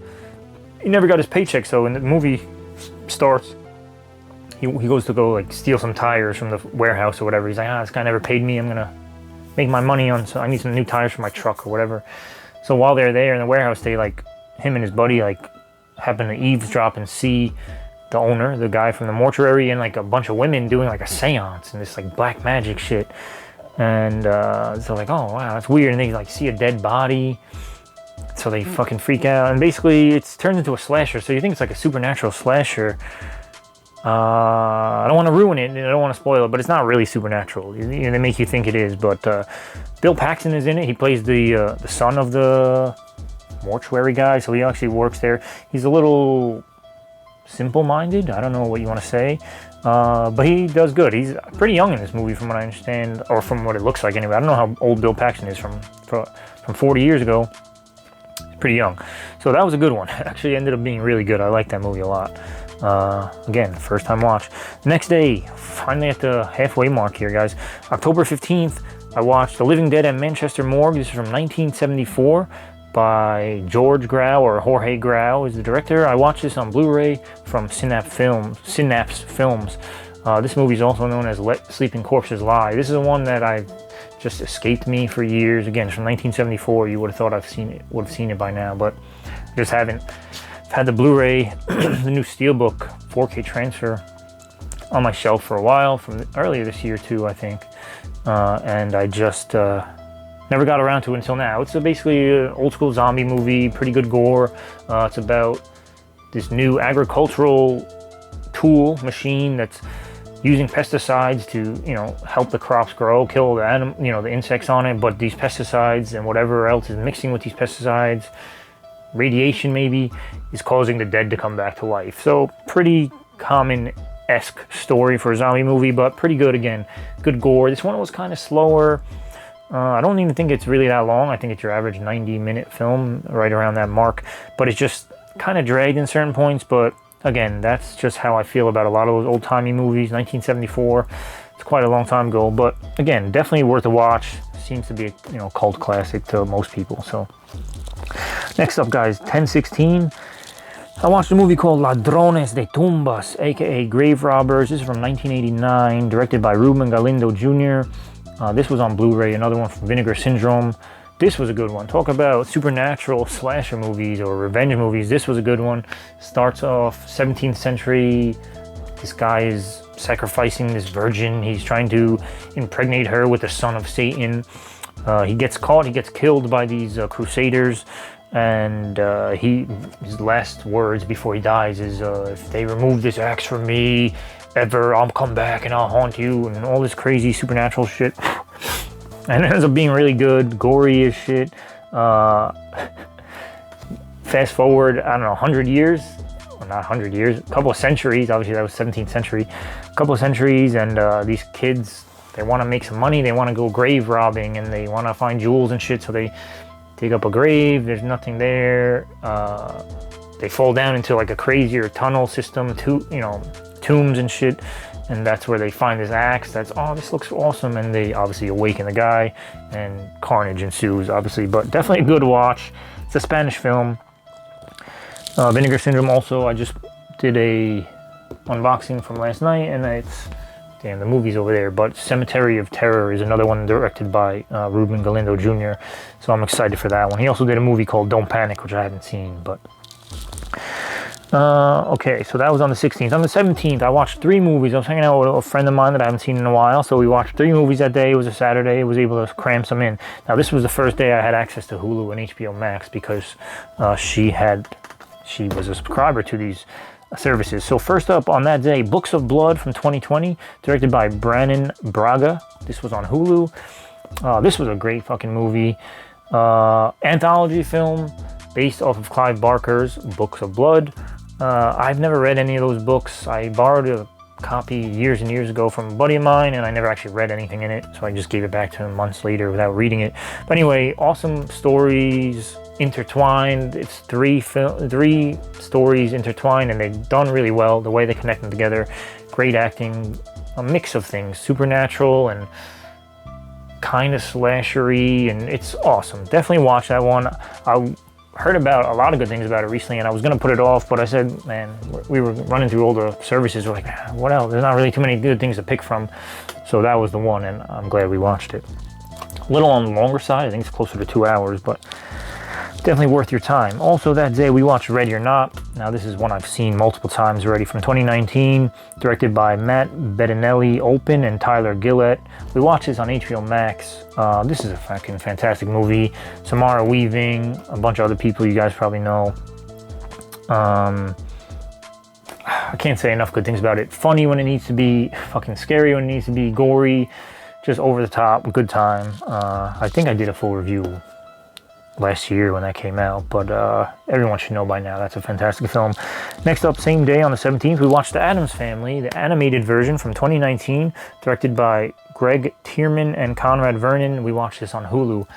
He never got his paycheck. So when the movie starts, he goes to go like steal some tires from the warehouse or whatever. He's like, this guy never paid me. I'm gonna make my money on. So I need some new tires for my truck or whatever. So while they're there in the warehouse, they like him and his buddy like happen to eavesdrop and see the owner, the guy from the mortuary, and like a bunch of women doing like a seance and this like black magic shit. And so like, oh wow, that's weird. And they like see a dead body. So they fucking freak out. And basically it turns into a slasher. So you think it's like a supernatural slasher. I don't want to ruin it. I don't want to spoil it, but it's not really supernatural. They make you think it is. But Bill Paxton is in it. He plays the son of the mortuary guy. So he actually works there. He's a little simple-minded. I don't know what you want to say. But he does good. He's pretty young in this movie from what I understand. Or from what it looks like anyway. I don't know how old Bill Paxton is from 40 years ago. He's pretty young. So that was a good one. It actually ended up being really good. I like that movie a lot. Again, first time watch. Next day, finally at the halfway mark here, guys. October 15th, I watched The Living Dead at Manchester Morgue. This is from 1974 by George Grau, or Jorge Grau is the director. I watched this on Blu-ray from Synapse Films. This movie is also known as Let Sleeping Corpses Lie. This is the one that I've just escaped me for years. Again, it's from 1974. You would have thought would have seen it by now, but I just haven't. I've had the Blu-ray, the new Steelbook 4K transfer on my shelf for a while, from earlier this year too, I think. And I just never got around to it until now. It's basically an old school zombie movie, pretty good gore. It's about this new agricultural tool machine that's using pesticides to, help the crops grow, kill the the insects on it. But these pesticides and whatever else is mixing with these pesticides, radiation maybe, is causing the dead to come back to life. So pretty common-esque story for a zombie movie, but pretty good again. Good gore. This one was kind of slower. I don't even think it's really that long. I think it's your average 90-minute film, right around that mark. But it's just kind of dragged in certain points. But again, that's just how I feel about a lot of those old-timey movies. 1974, it's quite a long time ago. But again, definitely worth a watch. Seems to be a cult classic to most people. So next up, guys, 10/16. I watched a movie called Ladrones de Tumbas, aka Grave Robbers. This is from 1989, directed by Ruben Galindo Jr. This was on Blu-ray, another one from Vinegar Syndrome. This was a good one. Talk about supernatural slasher movies or revenge movies. This was a good one. Starts off 17th century. This guy is sacrificing this virgin. He's trying to impregnate her with the son of Satan. He gets caught. He gets killed by these crusaders. And his last words before he dies is, if they remove this axe from me ever, I'll come back and I'll haunt you, and all this crazy supernatural shit. And it ends up being really good, gory as shit. Fast forward, I don't know, 100 years, or not 100 years, a couple of centuries, obviously that was 17th century, a couple of centuries, and these kids, they want to make some money, they want to go grave robbing, and they want to find jewels and shit, so they dig up a grave, there's nothing there, they fall down into like a crazier tunnel system, tombs and shit, and that's where they find this axe. This looks awesome, and they obviously awaken the guy, and carnage ensues, obviously, but definitely a good watch. It's a Spanish film. Vinegar Syndrome also, I just did a unboxing from last night, and the movie's over there, but Cemetery of Terror is another one directed by Ruben Galindo Jr., so I'm excited for that one. He also did a movie called Don't Panic, which I haven't seen, but okay, so that was on the 16th. On the 17th, I watched 3 movies. I was hanging out with a friend of mine that I haven't seen in a while, so we watched 3 movies that day. It was a Saturday. I was able to cram some in. Now, this was the first day I had access to Hulu and HBO Max because she was a subscriber to these services. So first up on that day, Books of Blood from 2020, directed by Brannon Braga. This was on Hulu. This was a great fucking movie. Anthology film based off of Clive Barker's Books of Blood. I've never read any of those books. I borrowed a copy years and years ago from a buddy of mine, and I never actually read anything in it, so I just gave it back to him months later without reading it. But anyway, awesome stories, intertwined. It's three stories intertwined, and they've done really well the way they connect them together. Great acting, a mix of things, supernatural and kind of slashery, and it's awesome. Definitely watch that one. I heard about a lot of good things about it recently, and I was gonna put it off, but I said, man, we were running through all the services. We're like, what else? There's not really too many good things to pick from, so that was the one, and I'm glad we watched it. A little on the longer side. I think it's closer to 2 hours, but definitely worth your time. Also that day we watched Ready or Not. Now this is one I've seen multiple times already, from 2019, directed by Matt Bettinelli-Olpin and Tyler Gillett. We watched this on HBO Max. This is a fucking fantastic movie. Samara Weaving, a bunch of other people you guys probably know. I can't say enough good things about it. Funny when it needs to be, fucking scary when it needs to be, gory, just over the top, good time. I think I did a full review last year when that came out, but everyone should know by now that's a fantastic film. Next up, same day on the 17th, we watched The Addams Family, the animated version from 2019, directed by Greg Tierman and Conrad Vernon. We watched this on Hulu.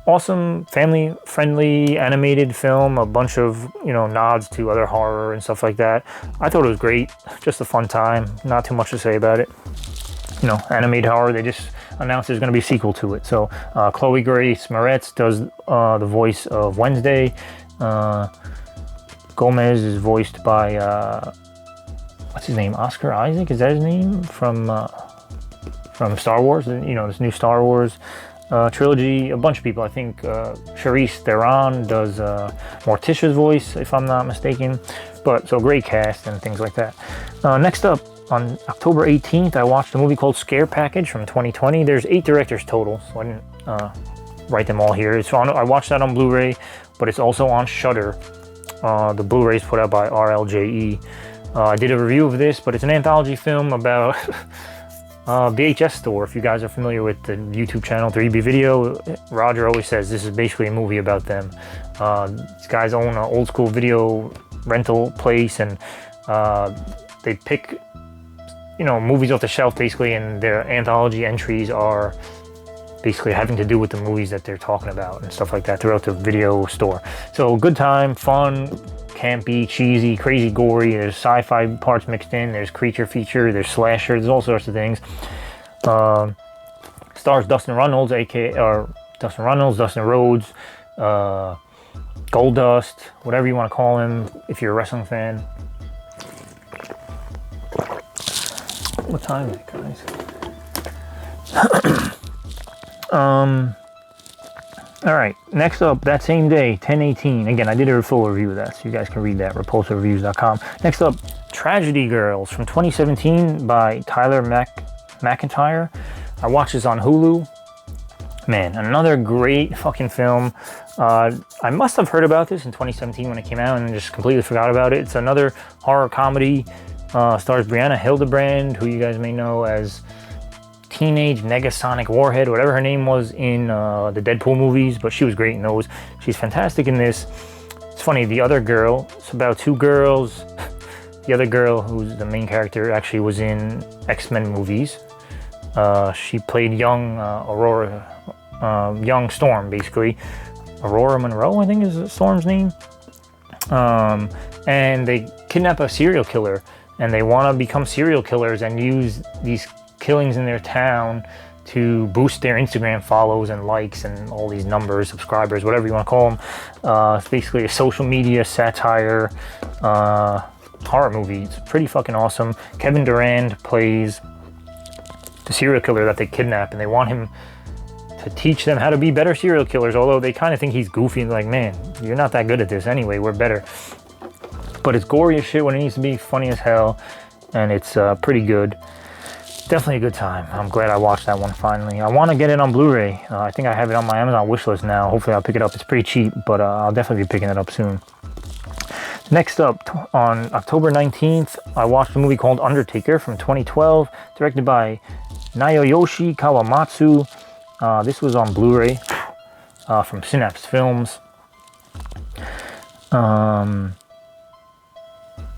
Awesome, family-friendly animated film, a bunch of, you know, nods to other horror and stuff like that. I thought it was great, just a fun time, not too much to say about it. You know, animated horror, they just announced there's going to be a sequel to it. So Chloe Grace Moretz does the voice of Wednesday. Gomez is voiced by what's his name, Oscar Isaac, is that his name, from Star Wars, you know, this new Star Wars trilogy. A bunch of people, I think Charlize Theron does Morticia's voice, if I'm not mistaken. But so great cast and things like that. Next up, on October 18th, I watched a movie called Scare Package from 2020. There's 8 directors total, so I didn't write them all here. I watched that on Blu-ray, but it's also on Shudder. The Blu-ray is put out by RLJE. I did a review of this, but it's an anthology film about VHS store. If you guys are familiar with the YouTube channel 3B Video, Roger always says this is basically a movie about them. These guys own an old school video rental place, and they pick, you know, movies off the shelf basically, and their anthology entries are basically having to do with the movies that they're talking about and stuff like that throughout the video store. So good time, fun, campy, cheesy, crazy, gory. There's sci-fi parts mixed in, there's creature feature, there's slasher, there's all sorts of things. Stars Dustin Runnels, Dustin Rhodes, Goldust, whatever you want to call him if you're a wrestling fan. What time is it, guys? Alright, next up, that same day, 10/18. Again, I did a full review of that, so you guys can read that, repulsivereviews.com. Next up, Tragedy Girls from 2017 by Tyler McIntyre. I watched this on Hulu. Man, another great fucking film. I must have heard about this in 2017 when it came out and just completely forgot about it. It's another horror comedy. Stars Brianna Hildebrand, who you guys may know as Teenage Negasonic Warhead, whatever her name was in the Deadpool movies, but she was great in those. She's fantastic in this. It's funny, the other girl, it's about 2 girls. The other girl, who's the main character, actually was in X-Men movies. She played young young Storm, basically. Aurora Monroe, I think is Storm's name. And they kidnap a serial killer, and they want to become serial killers and use these killings in their town to boost their Instagram follows and likes and all these numbers, subscribers, whatever you want to call them. It's basically a social media satire horror movie. It's pretty fucking awesome. Kevin Durand plays the serial killer that they kidnap, and they want him to teach them how to be better serial killers, although they kind of think he's goofy and like, man, you're not that good at this anyway, we're better. But it's gory as shit when it needs to be, funny as hell, and it's pretty good. Definitely a good time. I'm glad I watched that one finally. I want to get it on Blu-ray. I think I have it on my Amazon wishlist now. Hopefully I'll pick it up. It's pretty cheap, but I'll definitely be picking it up soon. Next up, on October 19th, I watched a movie called Undertaker from 2012, directed by Naoyoshi Kawamatsu. This was on Blu-ray from Synapse Films.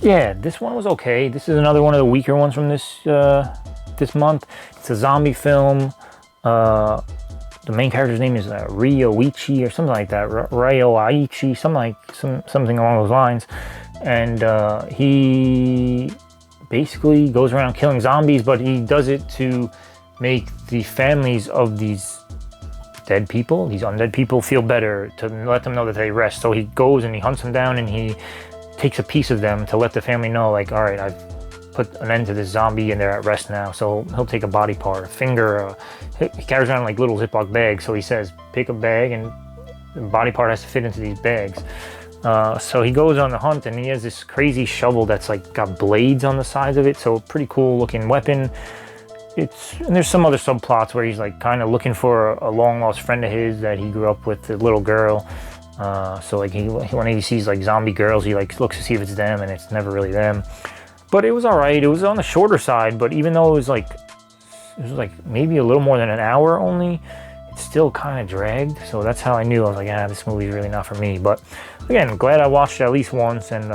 Yeah, this one was okay. This is another one of the weaker ones from this month. It's a zombie film. The the main character's name is Ryoichi or something like that, Ryoichi, something along those lines. And he basically goes around killing zombies, but he does it to make the families of these dead people, these undead people, feel better, to let them know that they rest. So he goes and he hunts them down and he takes a piece of them to let the family know, like, all right, I've put an end to this zombie and they're at rest now. So he'll take a body part, a finger, he carries around like little Ziploc bags. So he says, pick a bag and the body part has to fit into these bags. So he goes on the hunt and he has this crazy shovel that's like got blades on the sides of it. So pretty cool looking weapon. And there's some other subplots where he's like kind of looking for a long lost friend of his that he grew up with, a little girl. So like when he sees like zombie girls, he like looks to see if it's them, and it's never really them. But it was all right. It was on the shorter side, but even though it was like maybe a little more than an hour only, it still kind of dragged. So that's how I knew. I was like, this movie's really not for me. But again, glad I watched it at least once. And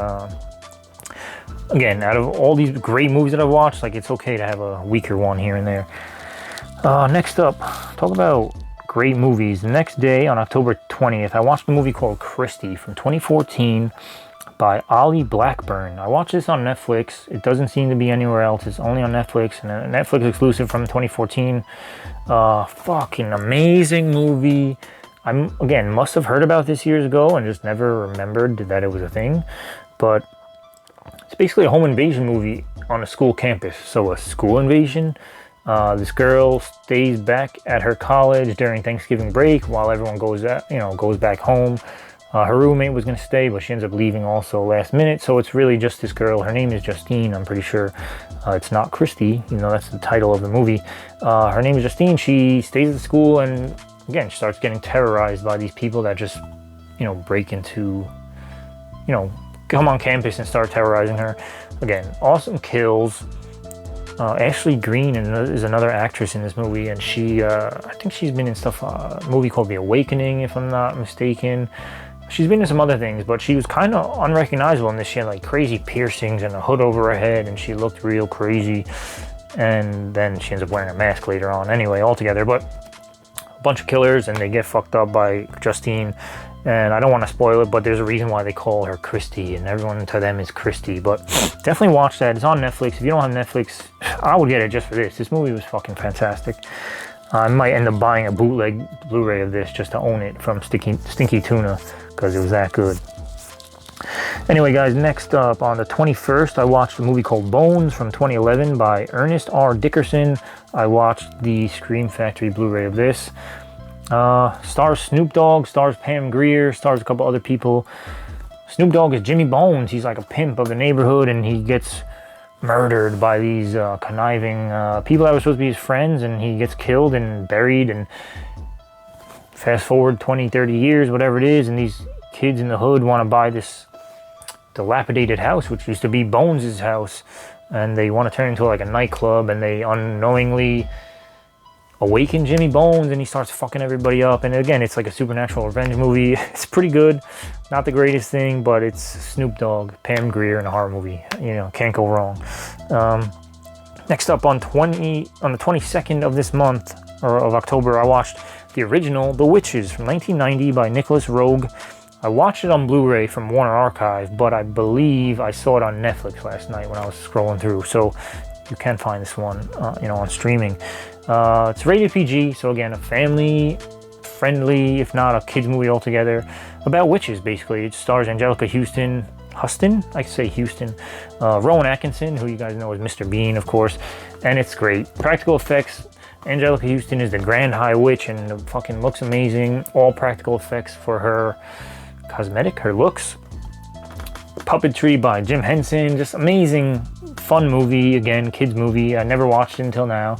again, out of all these great movies that I've watched, like, it's okay to have a weaker one here and there. Next up, talk about great movies. The next day, on October 20th, I watched a movie called Christie from 2014 by Ollie Blackburn. I watched this on Netflix. It doesn't seem to be anywhere else. It's only on Netflix, and a Netflix exclusive from 2014. Fucking amazing movie. Again, must have heard about this years ago and just never remembered that it was a thing. But it's basically a home invasion movie on a school campus. So a school invasion. This girl stays back at her college during Thanksgiving break while everyone goes back home. Her roommate was going to stay, but she ends up leaving also last minute. So it's really just this girl. Her name is Justine, I'm pretty sure. It's not Christy, that's the title of the movie. Her name is Justine. She stays at the school and, again, she starts getting terrorized by these people that just, break into, come on campus and start terrorizing her. Again, awesome kills. Ashley Greene is another actress in this movie, and she, I think she's been in stuff, a movie called The Awakening, if I'm not mistaken. She's been in some other things, but she was kind of unrecognizable in this. She had like crazy piercings and a hood over her head, and she looked real crazy. And then she ends up wearing a mask later on. Anyway, altogether, but a bunch of killers, and they get fucked up by Justine. And I don't want to spoil it, but there's a reason why they call her Christy, and everyone to them is Christy. But definitely watch that. It's on Netflix. If you don't have Netflix, I would get it just for this. This movie was fucking fantastic. I might end up buying a bootleg Blu-ray of this just to own it from Stinky Tuna, because it was that good. Anyway, guys, next up on the 21st, I watched a movie called Bones from 2011 by Ernest R. Dickerson. I watched the Scream Factory Blu-ray of this. Stars Snoop Dogg, stars Pam Grier, stars a couple other people. Snoop Dogg is Jimmy Bones. He's like a pimp of the neighborhood, and he gets murdered by these conniving people that were supposed to be his friends, and he gets killed and buried. And fast forward 20, 30 years, whatever it is, and these kids in the hood want to buy this dilapidated house, which used to be Bones' house, and they want to turn it into like a nightclub, and they unknowingly awaken Jimmy Bones, and he starts fucking everybody up. And again, it's like a supernatural revenge movie. It's pretty good. Not the greatest thing, but it's Snoop Dogg, Pam Grier in a horror movie. Can't go wrong. Next up on the 22nd of this month, or of October, I watched the original The Witches from 1990 by Nicholas Roeg. I watched it on Blu-ray from Warner Archive, but I believe I saw it on Netflix last night when I was scrolling through. So you can find this one, on streaming. It's rated PG, so again, a family-friendly, if not a kids movie altogether, about witches, basically. It stars Angelica Houston, I could say Houston, Rowan Atkinson, who you guys know as Mr. Bean, of course, and it's great. Practical effects. Angelica Houston is the Grand High Witch, and it fucking looks amazing. All practical effects for her cosmetic, her looks. Puppetry by Jim Henson, just amazing, fun movie. Again, kids movie. I never watched it until now.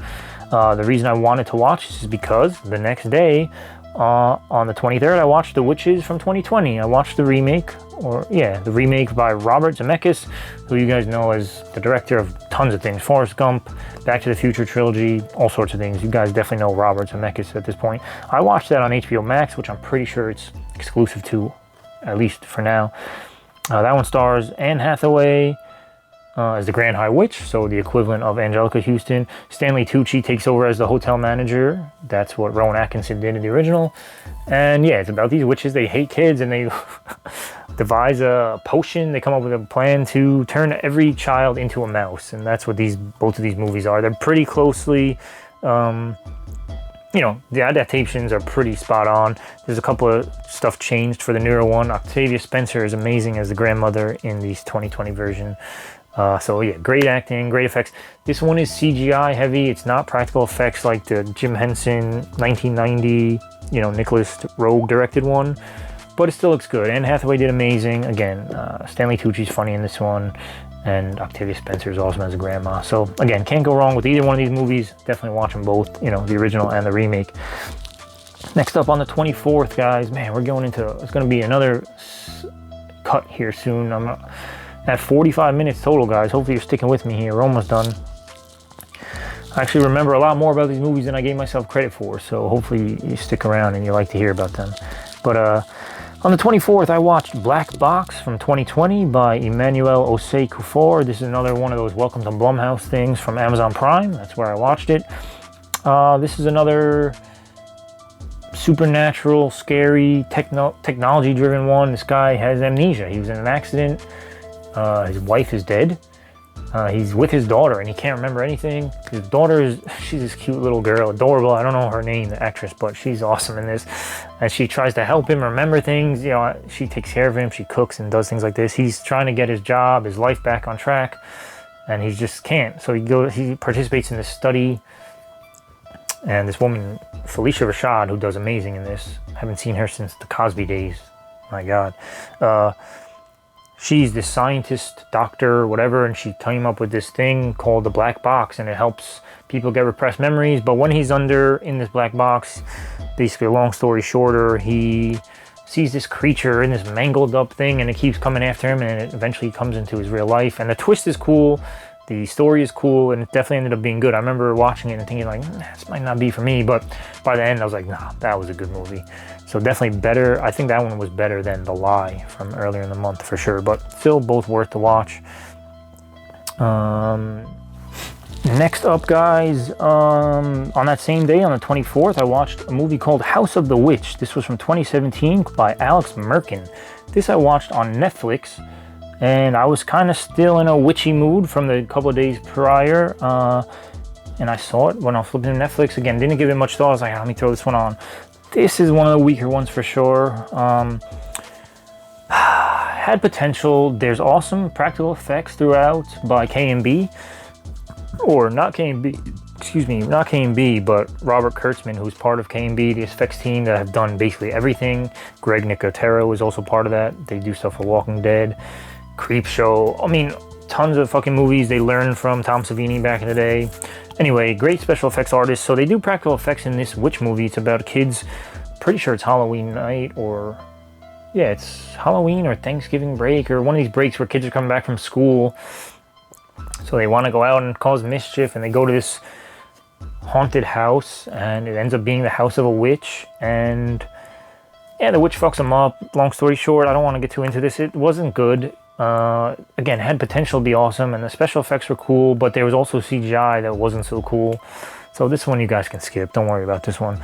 The reason I wanted to watch this is because the next day, on the 23rd, I watched The Witches from 2020. I watched the remake, the remake by Robert Zemeckis, who you guys know as the director of tons of things. Forrest Gump, Back to the Future trilogy, all sorts of things. You guys definitely know Robert Zemeckis at this point. I watched that on HBO Max, which I'm pretty sure it's exclusive to, at least for now. That one stars Anne Hathaway, as the Grand High Witch, so the equivalent of Angelica Houston. Stanley Tucci takes over as the hotel manager. That's what Rowan Atkinson did in the original. And yeah, it's about these witches. They hate kids, and they devise a potion. They come up with a plan to turn every child into a mouse, and that's what both of these movies are. They're pretty closely, you know, the adaptations are pretty spot on. There's a couple of stuff changed for the newer one. Octavia Spencer is amazing as the grandmother in the 2020 version. So yeah, great acting, great effects. This one is CGI heavy. It's not practical effects like the Jim Henson 1990, you know, Nicholas Roeg directed one, but it still looks good. Anne Hathaway did amazing. Again, Stanley Tucci's funny in this one, and Octavia Spencer is awesome as a grandma. So again, can't go wrong with either one of these movies. Definitely watch them both, you know, the original and the remake. Next up on the 24th, guys, man, we're going into, it's going to be another cut here soon. I'm at 45 minutes total, guys. Hopefully you're sticking with me here. We're almost done. I actually remember a lot more about these movies than I gave myself credit for, so hopefully you stick around and you like to hear about them. But on the 24th, I watched Black Box from 2020 by Emmanuel Osei Kuffour. This is another one of those Welcome to Blumhouse things from Amazon Prime. That's where I watched it. This is another supernatural, scary, technology-driven one. This guy has amnesia. He was in an accident. His wife is dead. He's with his daughter, and he can't remember anything. His daughter she's this cute little girl, adorable. I don't know her name, the actress, but she's awesome in this. And she tries to help him remember things. You know, she takes care of him. She cooks and does things like this. He's trying to get his job, his life back on track, and he just can't. So he participates in this study. And this woman, Felicia Rashad, who does amazing in this. I haven't seen her since the Cosby days. My God. She's this scientist, doctor, whatever, and she came up with this thing called the black box, and it helps people get repressed memories. But when he's in this black box, basically, long story shorter, he sees this creature in this mangled up thing, and it keeps coming after him, and it eventually comes into his real life. And the twist is cool, the story is cool, and it definitely ended up being good. I remember watching it and thinking like, this might not be for me, but by the end I was like, nah, that was a good movie. So definitely better. I think that one was better than The Lie from earlier in the month for sure, but still both worth the watch. Next up, guys, on that same day, on the 24th, I watched a movie called House of the Witch. This was from 2017 by Alex Merkin. This I watched on Netflix, and I was kind of still in a witchy mood from the couple of days prior, and I saw it when I was flipping to Netflix. Again, didn't give it much thought. I was like, let me throw this one on. This is one of the weaker ones for sure. Had potential. There's awesome practical effects throughout by K&B, or not K&B, excuse me, not K&B, but Robert Kurtzman, who's part of K&B, the effects team that have done basically everything. Greg Nicotero is also part of that. They do stuff for Walking Dead, Creepshow. I mean, tons of fucking movies they learned from Tom Savini back in the day. Anyway, great special effects artists. So they do practical effects in this witch movie. It's about kids. Pretty sure it's Halloween night, or yeah, it's Halloween or Thanksgiving break, or one of these breaks where kids are coming back from school. So they want to go out and cause mischief, and they go to this haunted house, and it ends up being the house of a witch. And yeah, the witch fucks them up. Long story short, I don't want to get too into this. It wasn't good. Again, had potential to be awesome, and the special effects were cool, but there was also CGI that wasn't so cool. So this one you guys can skip. Don't worry about this one.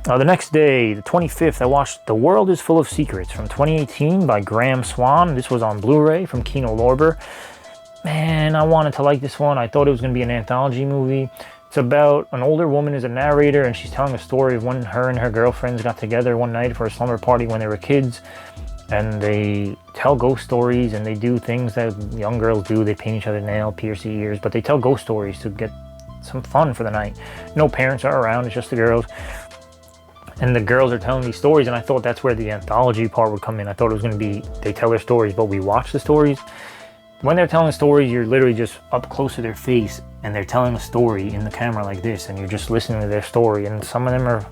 The next day, the 25th, I watched The World is Full of Secrets from 2018 by Graham Swan. This was on Blu-ray from Kino Lorber. Man, I wanted to like this one. I thought it was going to be an anthology movie. It's about an older woman as a narrator, and she's telling a story of when her and her girlfriends got together one night for a slumber party when they were kids. And they tell ghost stories, and they do things that young girls do. They paint each other's nails, pierce their ears, but they tell ghost stories to get some fun for the night. No parents are around, it's just the girls. And the girls are telling these stories, and I thought that's where the anthology part would come in. I thought it was going to be, they tell their stories, but we watch the stories. When they're telling stories, you're literally just up close to their face, and they're telling a story in the camera like this, and you're just listening to their story. And some of them are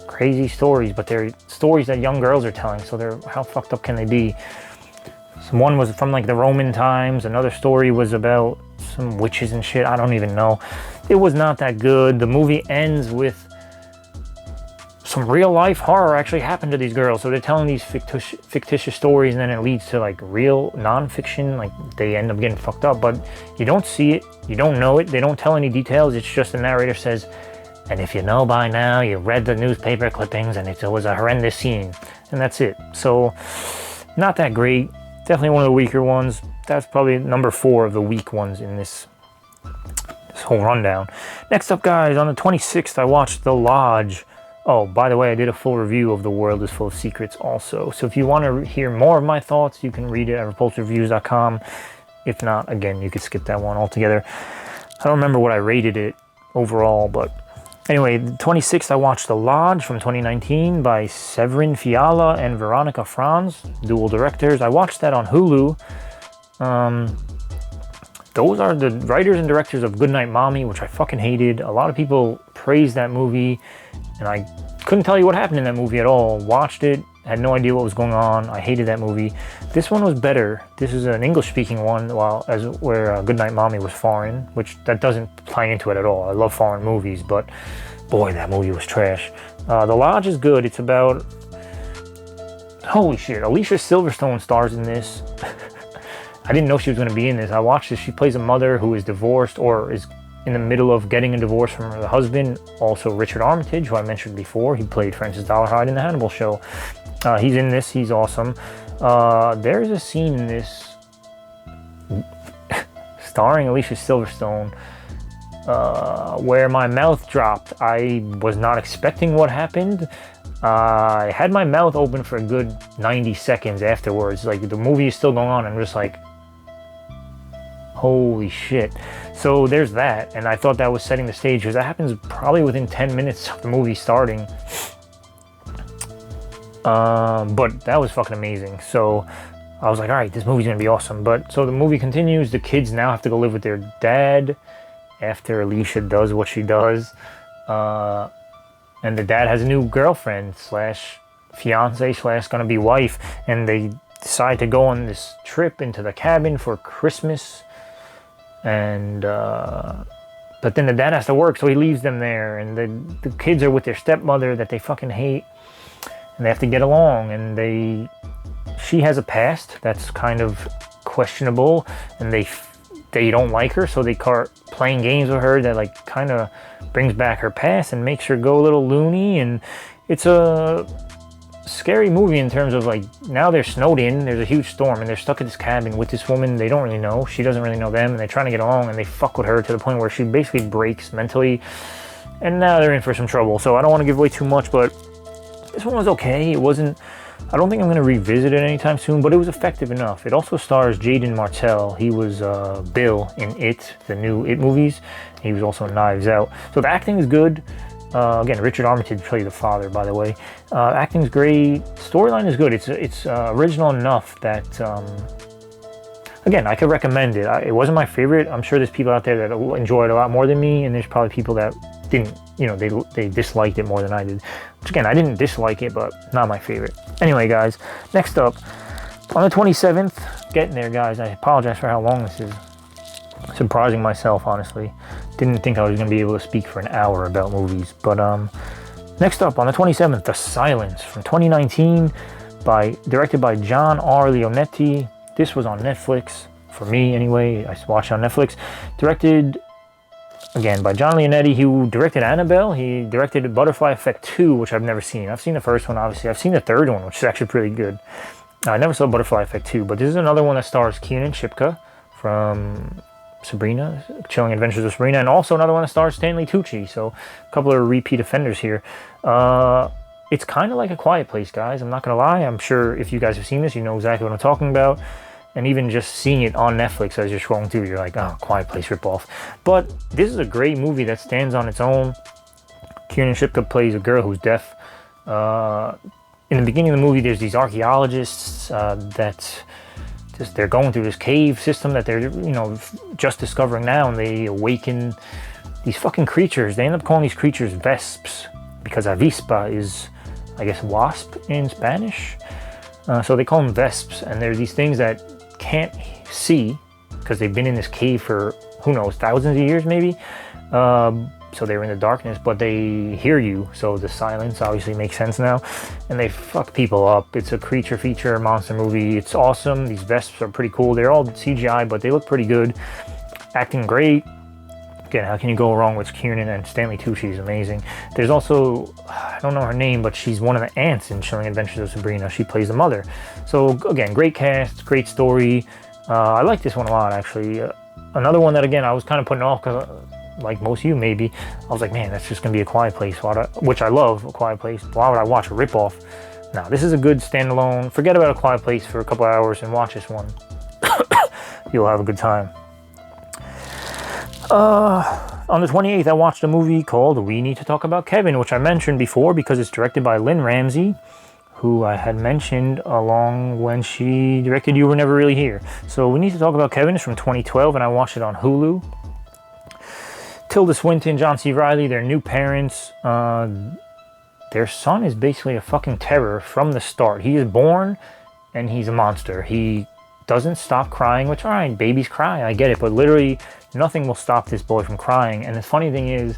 crazy stories, but they're stories that young girls are telling, so they're, how fucked up can they be? One was from like the Roman times. Another story was about some witches and shit. I don't even know. It was not that good. The movie ends with some real life horror actually happened to these girls. So they're telling these fictitious stories, and then it leads to like real non-fiction. Like they end up getting fucked up, but you don't see it, you don't know it. They don't tell any details. It's just the narrator says, and if you know by now, you read the newspaper clippings, and it was a horrendous scene, and that's it. So not that great. Definitely one of the weaker ones. That's probably number 4 of the weak ones in this whole rundown. Next up, guys, on the 26th, I watched The Lodge. Oh, by the way, I did a full review of The World is Full of Secrets also. So if you want to hear more of my thoughts, you can read it at repulsivereviews.com. If not, again, you could skip that one altogether. I don't remember what I rated it overall, but anyway, the 26th, I watched The Lodge from 2019 by Severin Fiala and Veronica Franz, dual directors. I watched that on Hulu. Those are the writers and directors of Goodnight Mommy, which I fucking hated. A lot of people praised that movie, and I couldn't tell you what happened in that movie at all. Watched it, had no idea what was going on. I hated that movie. This one was better. This is an English-speaking one, where Goodnight Mommy was foreign, which that doesn't play into it at all. I love foreign movies, but boy, that movie was trash. The Lodge is good. It's about... Holy shit, Alicia Silverstone stars in this. I didn't know she was going to be in this. I watched this. She plays a mother who is divorced or is in the middle of getting a divorce from her husband. Also, Richard Armitage, who I mentioned before. He played Francis Dollarhide in the Hannibal show. He's in this. He's awesome. There's a scene in this starring Alicia Silverstone where my mouth dropped. I was not expecting what happened. I had my mouth open for a good 90 seconds afterwards. Like, the movie is still going on. I'm just like, holy shit. So there's that, and I thought that was setting the stage, because that happens probably within 10 minutes of the movie starting. But that was fucking amazing. So I was like, all right, this movie's gonna be awesome. But so the movie continues. The kids now have to go live with their dad after Alicia does what she does. And the dad has a new girlfriend slash fiance slash gonna be wife, and they decide to go on this trip into the cabin for Christmas. And but then the dad has to work, so he leaves them there, and the kids are with their stepmother that they fucking hate, and they have to get along. And she has a past that's kind of questionable, and they don't like her, so they start playing games with her that like kind of brings back her past and makes her go a little loony. And it's a scary movie in terms of, like, now they're snowed in, there's a huge storm, and they're stuck at this cabin with this woman they don't really know. She doesn't really know them, and they're trying to get along, and they fuck with her to the point where she basically breaks mentally, and now they're in for some trouble. So I don't want to give away too much, but this one was okay. It wasn't... I don't think I'm going to revisit it anytime soon, but it was effective enough. It also stars Jaden Martell. He was Bill in It, the new It movies. He was also in Knives Out. So the acting is good. Again, Richard Armitage played the father, by the way. Acting's great. Storyline is good. It's original enough that, again, I could recommend it. It wasn't my favorite. I'm sure there's people out there that enjoy it a lot more than me, and there's probably people that didn't, they disliked it more than I did. Which, again, I didn't dislike it, but not my favorite. Anyway, guys, next up, on the 27th, getting there, guys. I apologize for how long this is. Surprising myself, honestly. Didn't think I was going to be able to speak for an hour about movies. But next up, on the 27th, The Silence from 2019, directed by John R. Leonetti. This was on Netflix, for me anyway. I watched it on Netflix. Directed, again, by John Leonetti, who directed Annabelle. He directed Butterfly Effect 2, which I've never seen. I've seen the first one, obviously. I've seen the third one, which is actually pretty good. I never saw Butterfly Effect 2, but this is another one that stars Kiernan Shipka from Sabrina, Chilling Adventures of Sabrina, and also another one that stars Stanley Tucci. So a couple of repeat offenders here. It's kind of like A Quiet Place, guys. I'm not going to lie. I'm sure if you guys have seen this, you know exactly what I'm talking about. And even just seeing it on Netflix as you're scrolling through, you're like, oh, Quiet Place ripoff. But this is a great movie that stands on its own. Kiernan Shipka plays a girl who's deaf. In the beginning of the movie, there's these archaeologists they're going through this cave system that they're, just discovering now, and they awaken these fucking creatures. They end up calling these creatures Vesps, because avispa is, I guess, wasp in Spanish. So they call them Vesps, and they're these things that can't see, because they've been in this cave for, who knows, thousands of years maybe. so they were in the darkness, but they hear you, so the silence obviously makes sense now, and they fuck people up. It's a creature feature monster movie. It's awesome. These vests are pretty cool. They're all CGI, but they look pretty good. Acting great. Again, how can you go wrong with Kiernan and Stanley Tucci is amazing. There's also, I don't know her name, but she's one of the aunts in Chilling Adventures of Sabrina. She plays the mother. So again, great cast, great story. I like this one a lot, actually. Another one that, again, I was kind of putting off because, like most of you maybe, I was like, man, that's just going to be A Quiet Place, which I love, A Quiet Place. Why would I watch a ripoff? Now, this is a good standalone. Forget about A Quiet Place for a couple hours and watch this one. You'll have a good time. On the 28th, I watched a movie called We Need to Talk About Kevin, which I mentioned before because it's directed by Lynn Ramsey, who I had mentioned along when she directed You Were Never Really Here. So We Need to Talk About Kevin is from 2012, and I watched it on Hulu. Tilda Swinton, John C. Reilly, their new parents. Their son is basically a fucking terror from the start. He is born, and he's a monster. He doesn't stop crying, which, all right, babies cry, I get it, but literally nothing will stop this boy from crying. And the funny thing is,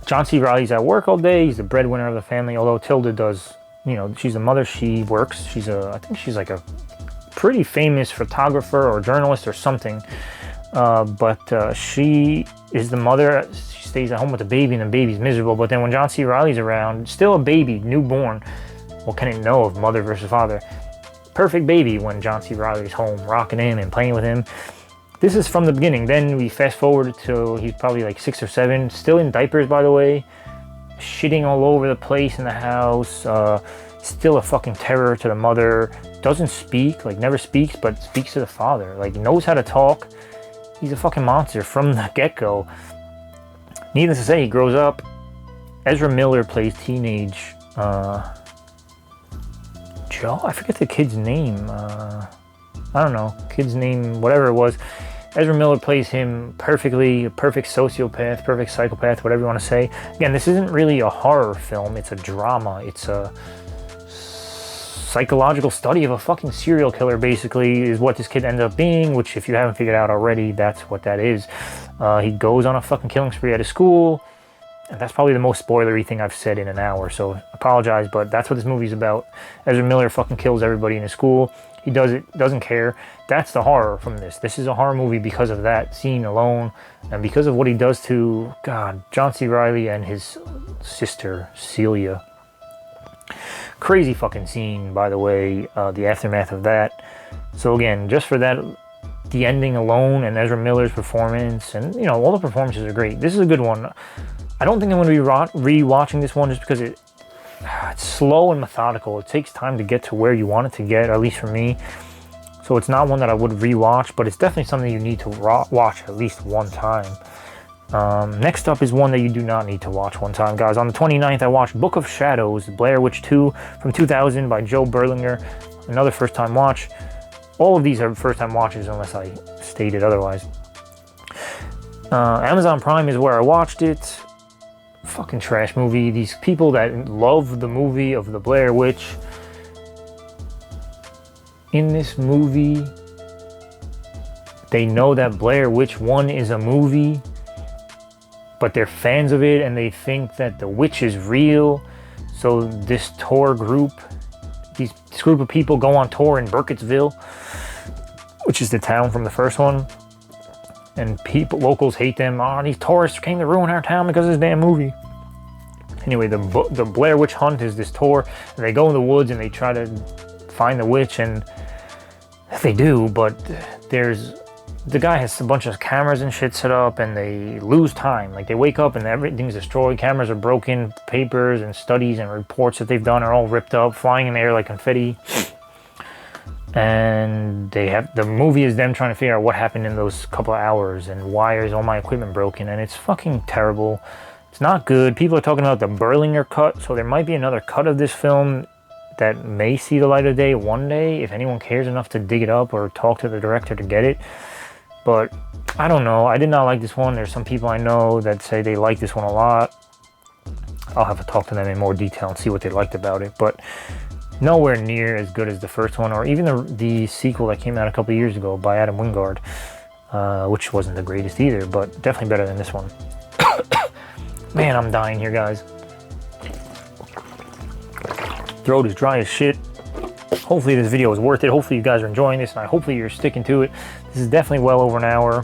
John C. Reilly's at work all day. He's the breadwinner of the family, although Tilda does, you know, she's a mother. She works. I think she's like a pretty famous photographer or journalist or something. But she is the mother. She stays at home with the baby, and the baby's miserable. But then when John C. Reilly's around, still a baby, newborn, what can it know of mother versus father? Perfect baby when John C. Reilly's home, rocking him and playing with him. This is from the beginning. Then we fast forward to he's probably like 6 or 7, still in diapers, by the way, shitting all over the place in the house, still a fucking terror to the mother, doesn't speak, like never speaks, but speaks to the father, like knows how to talk. He's a fucking monster from the get-go. Needless to say, he grows up. Ezra Miller plays teenage Joe? I forget the kid's name. I don't know. Kid's name, whatever it was. Ezra Miller plays him perfectly. A perfect sociopath, perfect psychopath, whatever you want to say. Again, this isn't really a horror film. It's a drama. It's a psychological study of a fucking serial killer, basically, is what this kid ends up being, which, if you haven't figured out already, that's what that is. He goes on a fucking killing spree at his school. And that's probably the most spoilery thing I've said in an hour, so apologize, but that's what this movie's about. Ezra Miller fucking kills everybody in his school. He doesn't care. That's the horror from this. This is a horror movie because of that scene alone, and because of what he does to, God, John C. Reilly and his sister, Celia. Crazy fucking scene, by the way, the aftermath of that. So again, just for that, the ending alone and Ezra Miller's performance, and, you know, all the performances are great. This is a good one. I don't think I'm going to be re-watching this one just because it's slow and methodical. It takes time to get to where you want it to get, at least for me. So it's not one that I would re-watch, but it's definitely something you need to watch at least one time. Next up is one that you do not need to watch one time, guys. On the 29th, I watched Book of Shadows, Blair Witch 2 from 2000 by Joe Berlinger. Another first-time watch. All of these are first-time watches unless I stated otherwise. Amazon Prime is where I watched it. Fucking trash movie. These people that love the movie of the Blair Witch, in this movie, they know that Blair Witch 1 is a movie, but they're fans of it and they think that the witch is real. So this tour group, this group of people go on tour in Burkittsville, which is the town from the first one. And locals hate them. Oh, these tourists came to ruin our town because of this damn movie. Anyway, the Blair Witch Hunt is this tour. And they go in the woods and they try to find the witch. And they do, but the guy has a bunch of cameras and shit set up. And they lose time. Like, they wake up and everything's destroyed. Cameras are broken. Papers and studies and reports that they've done are all ripped up. Flying in the air like confetti. And the movie is them trying to figure out what happened in those couple of hours and why is all my equipment broken, and it's fucking terrible. It's not good. People are talking about the Berlinger cut, so there might be another cut of this film that may see the light of day one day if anyone cares enough to dig it up or talk to the director to get it. But I don't know. I did not like this one. There's some people I know that say they like this one a lot. I'll have to talk to them in more detail and see what they liked about it, but nowhere near as good as the first one, or even the sequel that came out a couple years ago by Adam Wingard, which wasn't the greatest either, but definitely better than this one. Man, I'm dying here, guys. Throat is dry as shit. Hopefully this video is worth it. Hopefully you guys are enjoying this, and hopefully you're sticking to it. This is definitely well over an hour.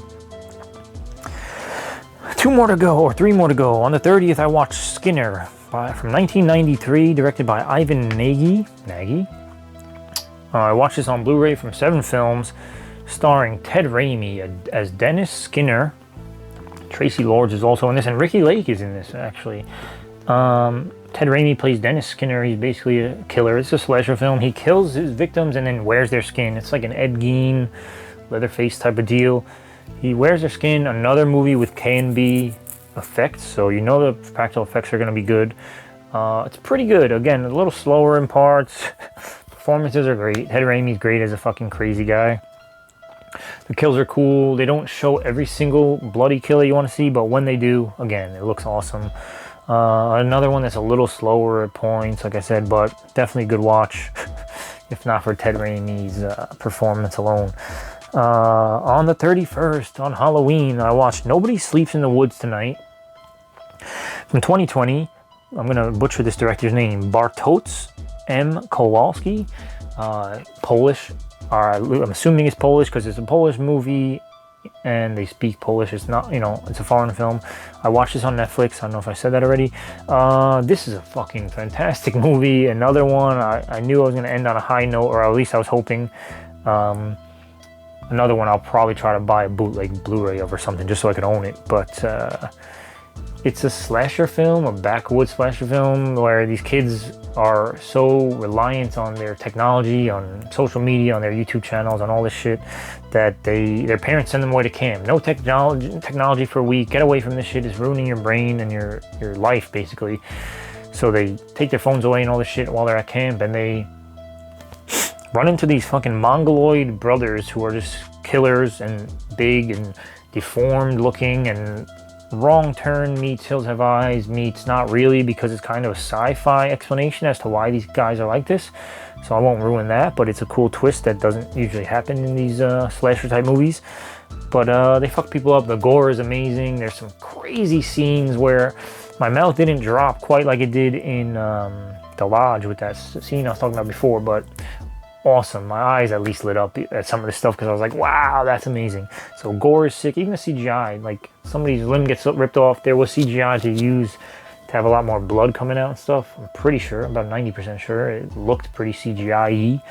2 more to go, or 3 more to go. On the 30th, I watched Skinner from 1993, directed by Ivan Nagy. I watched this on Blu-ray from 7 Films, starring Ted Raimi as Dennis Skinner. Tracy Lords is also in this, and Ricky Lake is in this, actually. Ted Raimi plays Dennis Skinner. He's basically a killer. It's a slasher film. He kills his victims and then wears their skin. It's like an Ed Gein, Leatherface type of deal. He wears their skin. Another movie with K&B effects, so you know the practical effects are going to be good. It's pretty good. Again, a little slower in parts. Performances are great. Ted Raimi's great as a fucking crazy guy. The kills are cool. They don't show every single bloody kill that you want to see, but when they do, again, it looks awesome. Another one that's a little slower at points, like I said, but definitely a good watch, if not for Ted Raimi's performance alone. On the 31st, on Halloween, I watched Nobody Sleeps in the Woods Tonight from 2020. I'm going to butcher this director's name. Bartosz M. Kowalski. Polish. I'm assuming it's Polish because it's a Polish movie and they speak Polish. It's not, it's a foreign film. I watched this on Netflix. I don't know if I said that already. This is a fucking fantastic movie. Another one. I knew I was going to end on a high note, or at least I was hoping. Another one I'll probably try to buy a bootleg Blu-ray of or something just so I can own it. But it's a slasher film, a backwoods slasher film, where these kids are so reliant on their technology, on social media, on their YouTube channels, on all this shit, that their parents send them away to camp. No technology for a week. Get away from this shit. It's ruining your brain and your life, basically. So they take their phones away and all this shit while they're at camp, and they run into these fucking mongoloid brothers who are just killers and big and deformed looking, and Wrong Turn meets Hills Have Eyes meets not really, because it's kind of a sci-fi explanation as to why these guys are like this. So I won't ruin that, but it's a cool twist that doesn't usually happen in these slasher type movies. But they fuck people up. The gore is amazing. There's some crazy scenes where my mouth didn't drop quite like it did in The Lodge with that scene I was talking about before, but awesome. My eyes at least lit up at some of this stuff because I was like, wow, that's amazing. So gore is sick. Even the CGI, like somebody's limb gets ripped off, there was CGI to use to have a lot more blood coming out and stuff. I'm pretty sure, about 90% sure. It looked pretty CGI-y.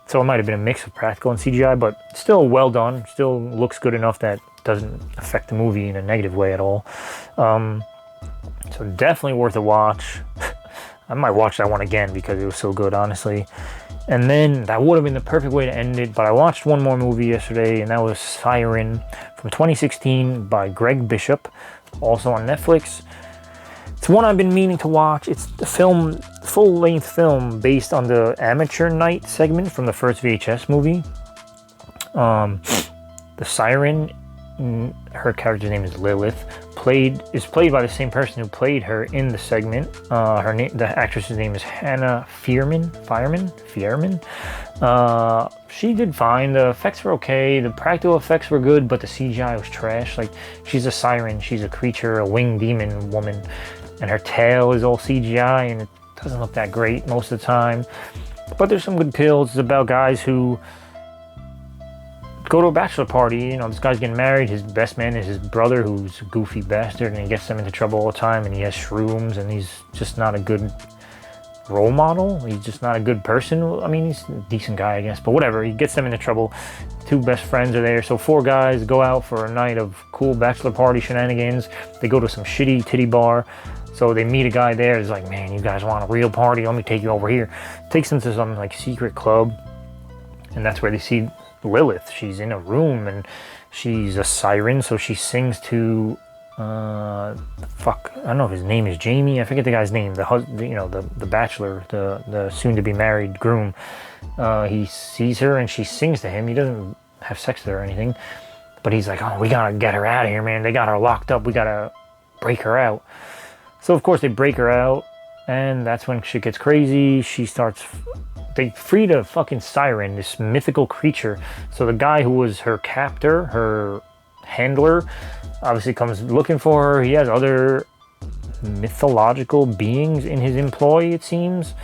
So it might have been a mix of practical and CGI, but still well done. Still looks good enough that doesn't affect the movie in a negative way at all. So definitely worth a watch. I might watch that one again because it was so good, honestly. And then that would have been the perfect way to end it, but I watched one more movie yesterday, and that was Siren from 2016 by Greg Bishop, also on Netflix. It's one I've been meaning to watch. It's the full-length film based on the Amateur Night segment from the first VHS movie. The Siren, her character's name is Lilith, is played by the same person who played her in the segment. The actress's name is Hannah Fierman. She did fine. The effects were okay. The practical effects were good, but the CGI was trash. Like, she's a siren. She's a creature, a winged demon woman, and her tail is all CGI, and it doesn't look that great most of the time. But there's some good kills. It's about guys who go to a bachelor party. This guy's getting married. His best man is his brother, who's a goofy bastard, and he gets them into trouble all the time, and he has shrooms, and he's just not a good role model. He's just not a good person. I mean, he's a decent guy, I guess, but whatever. He gets them into trouble. 2 best friends are there. So 4 guys go out for a night of cool bachelor party shenanigans. They go to some shitty titty bar. So they meet a guy there. He's like, man, you guys want a real party? Let me take you over here. Takes them to some like secret club, and that's where they see Lilith. She's in a room, and she's a siren, so she sings to I don't know if his name is Jamie. I forget the guy's name. The bachelor, the soon-to-be married groom. He sees her, and she sings to him. He doesn't have sex with her or anything, but he's like, oh, we gotta get her out of here, man. They got her locked up. We gotta break her out. So of course they break her out, and that's when shit gets crazy. They freed a fucking siren, this mythical creature. So the guy who was her captor, her handler, obviously comes looking for her. He has other mythological beings in his employ, it seems.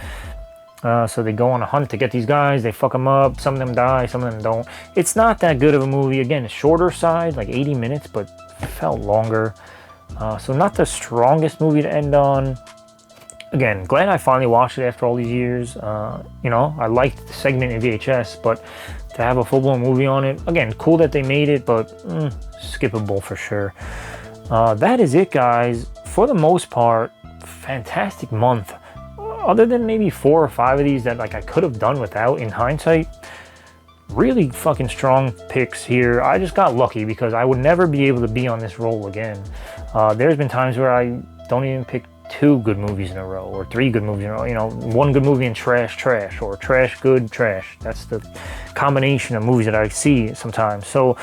So they go on a hunt to get these guys, they fuck them up, some of them die, some of them don't. It's not that good of a movie. Again, a shorter side, like 80 minutes, but felt longer. So not the strongest movie to end on. Again, glad I finally watched it after all these years. You know, I liked the segment in VHS, but to have a full-blown movie on it, again, cool that they made it, but skippable for sure. That is it, guys. For the most part, fantastic month. Other than maybe 4 or 5 of these that like I could have done without in hindsight, really fucking strong picks here. I just got lucky because I would never be able to be on this roll again. There's been times where I don't even pick 2 good movies in a row or 3 good movies in a row. You know, 1 good movie and trash, or trash, good, trash. That's the combination of movies that I see sometimes. So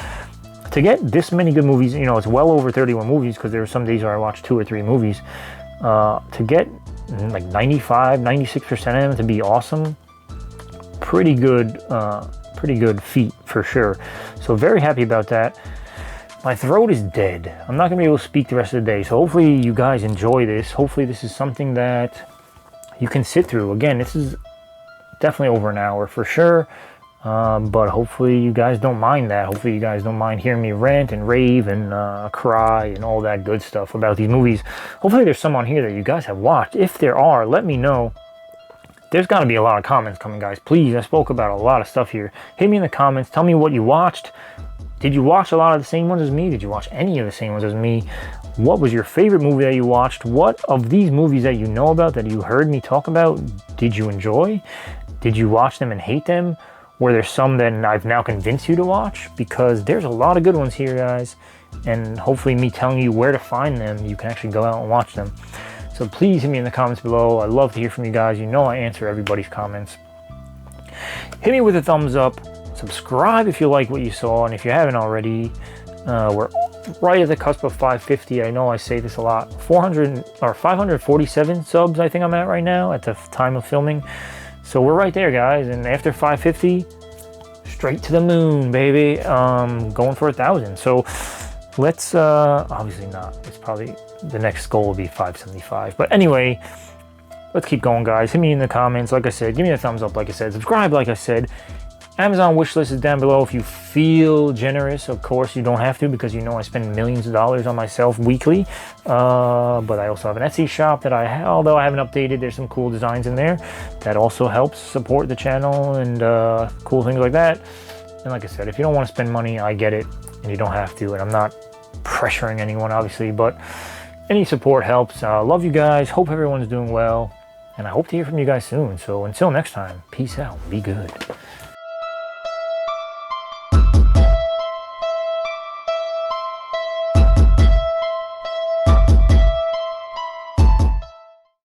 to get this many good movies, you know, it's well over 31 movies because there are some days where I watch 2 or 3 movies. To get like 95, 96% of them to be awesome, pretty good feat for sure. So very happy about that. My throat is dead. I'm not gonna be able to speak the rest of the day, so hopefully you guys enjoy this. Hopefully this is something that you can sit through. Again, this is definitely over an hour for sure, but hopefully you guys don't mind that. Hopefully you guys don't mind hearing me rant and rave and cry and all that good stuff about these movies. Hopefully there's some on here that you guys have watched. If there are, let me know. There's got to be a lot of comments coming, guys. Please, I spoke about a lot of stuff here. Hit me in the comments. Tell me what you watched. Did you watch a lot of the same ones as me? Did you watch any of the same ones as me? What was your favorite movie that you watched? What of these movies that you know about, that you heard me talk about, did you enjoy? Did you watch them and hate them? Were there some that I've now convinced you to watch? Because there's a lot of good ones here, guys. And hopefully me telling you where to find them, you can actually go out and watch them. So please hit me in the comments below. I love to hear from you guys. You know I answer everybody's comments. Hit me with a thumbs up. Subscribe if you like what you saw. And if you haven't already, we're right at the cusp of 550. I know I say this a lot. 547 subs I think I'm at right now at the time of filming. So we're right there, guys. And after 550, straight to the moon, baby. Going for 1,000. So let's, obviously not. It's probably, the next goal will be 575. But anyway, let's keep going, guys. Hit me in the comments. Like I said, give me a thumbs up, like I said. Subscribe, like I said. Amazon wish list is down below if you feel generous. Of course, you don't have to, because you know I spend millions of dollars on myself weekly. But I also have an Etsy shop that although I haven't updated, there's some cool designs in there that also helps support the channel and cool things like that. And like I said, if you don't want to spend money, I get it, and you don't have to. And I'm not pressuring anyone, obviously, but any support helps. Love you guys. Hope everyone's doing well. And I hope to hear from you guys soon. So until next time, peace out. Be good.